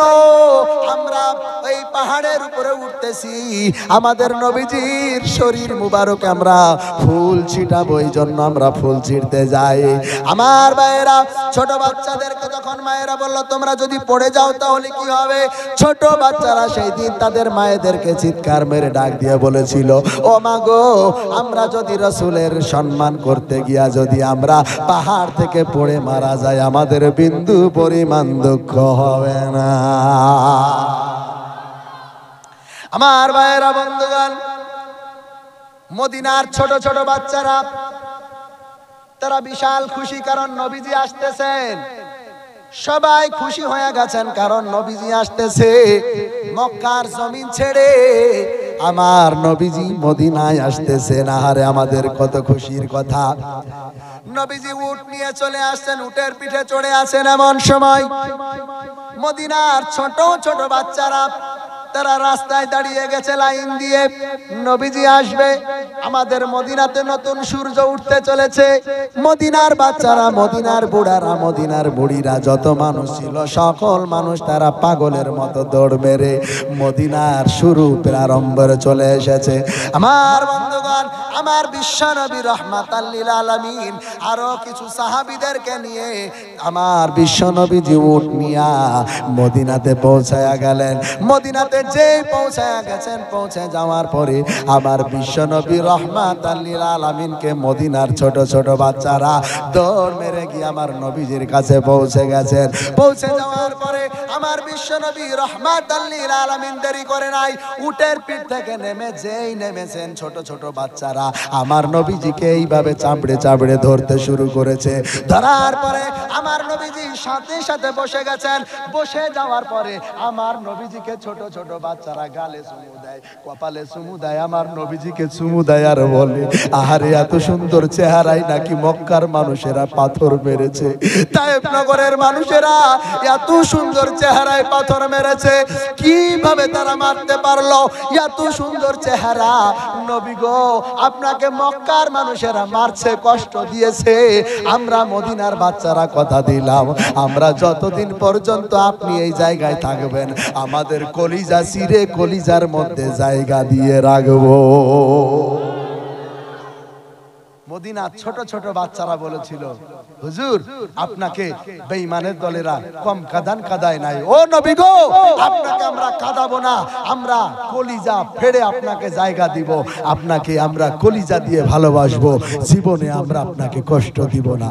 আমরা এই পাহাড়ের উপরে উঠতেছি। আমাদের নবীজির শরীর মুবারক আমরা ফুল ছিটাবো, এই জন্য আমরা ফুল ছিটতে যাই। আমার ভাইয়েরা, ছোট বাচ্চাদেরকে যখন মায়েরা বলল, তোমরা যদি পড়ে যাও তাহলে কি হবে? ছোট বাচ্চারা সেই দিন তাদের মায়েদেরকে চিৎকার মেরে ডাক দিয়ে বলেছিল, ও মা গো, আমরা যদি রাসূলের সম্মান করতে গিয়া যদি আমরা পাহাড় থেকে পড়ে মারা যায়, আমাদের বিন্দু পরিমাণ দুঃখ হবে না। আমার ভাইয়েরা, বন্ধুগণ, মদিনার ছোট ছোট বাচ্চারা তারা বিশাল খুশি, কারণ নবীজি আসতেছেন। সবাই খুশি হয়ে গেছেন, কারণ নবীজি আসতেছে মক্কার জমিন ছেড়ে। আমার নবীজি মদিনায় আসতেছেন। আহারে, আমাদের কত খুশির কথা। নবীজি উট নিয়ে চলে আসছেন, উটের পিঠে চড়ে আছেন। এমন সময় মদিনার ছোট ছোট বাচ্চারা তারা রাস্তায় দাঁড়িয়ে গেছে লাইন দিয়ে, নবীজি আসবে। আমাদের মদিনাতে নতুন সূর্য উঠতে চলেছে। মদিনার বাচ্চারা, মদিনার বুড়ারা, মদিনার বুড়িরা, যত মানুষ ছিল সকল মানুষ তারা পাগলের মতো দৌড় মেরে মদিনার শুরু প্রারম্ভে চলে এসেছে। আমার বন্ধুগণ, আমার বিশ্ব নবী রাহমাতাল লিল আলামিন আরো কিছু সাহাবীদেরকে নিয়ে আমার বিশ্ব নবীজি উট নিয়া মদিনাতে পৌঁছায়া গেলেন। মদিনাতে যেই পৌঁছায়া গেছেন, পৌঁছে যাওয়ার পরে আমার বিশ্ব নবী রাহমাতাল লিল আলামিনকে মদিনার ছোট ছোট বাচ্চারা দৌড় মেরে গিয়ে আমার নবীজির কাছে পৌঁছে গেছেন। পৌঁছে যাওয়ার পরে আমার বিশ্ব নবী রাহমাতাল লিল আলামিন দেরি করে নাই, উটের পিঠ থেকে যেই নেমেছেন ছোট ছোট বাচ্চারা আমার নবীজিকে এইভাবে চাপড়ে চাপড়ে ধরতে শুরু করেছে। ধরার পরে আমার নবীজি সাথে সাথে বসে গেছেন। বসে যাওয়ার পরে আমার নবীজিকে ছোট ছোট বাচ্চারা গালে চুমু দেয়, কপালে চুমু দেয়, আমার নবীজিকে চুমু দেয় আর বলে, আহারে এত সুন্দর চেহারায় নাকি মক্কার মানুষেরা পাথর মেরেছে, তায়েফ নগরের মানুষেরা এত সুন্দর চেহারায় পাথর মেরেছে, কিভাবে তারা মারতে পারলো? এত সুন্দর চেহারা নবী গো, আপনাকে মক্কার মানুষেরা মারছে, কষ্ট দিয়েছে। আমরা মদিনার বাচ্চারা কথা দিলাম, আমরা যতদিন পর্যন্ত আপনি এই জায়গায় থাকবেন আমাদের কলিজা চিরে কলিজার মধ্যে জায়গা দিয়ে রাখবো। মদিনার ছোট ছোট বাচ্চারা বলেছিল, হুজুর আপনাকে বেঈমানের দলেরা কম কাদায় নাই। ও নবী গো, আপনাকে আমরা কাঁদাবো না, আমরা কলিজা ফেড়ে আপনাকে জায়গা দিব, আপনাকে আমরা কলিজা দিয়ে ভালোবাসবো, জীবনে আমরা আপনাকে কষ্ট দিব না।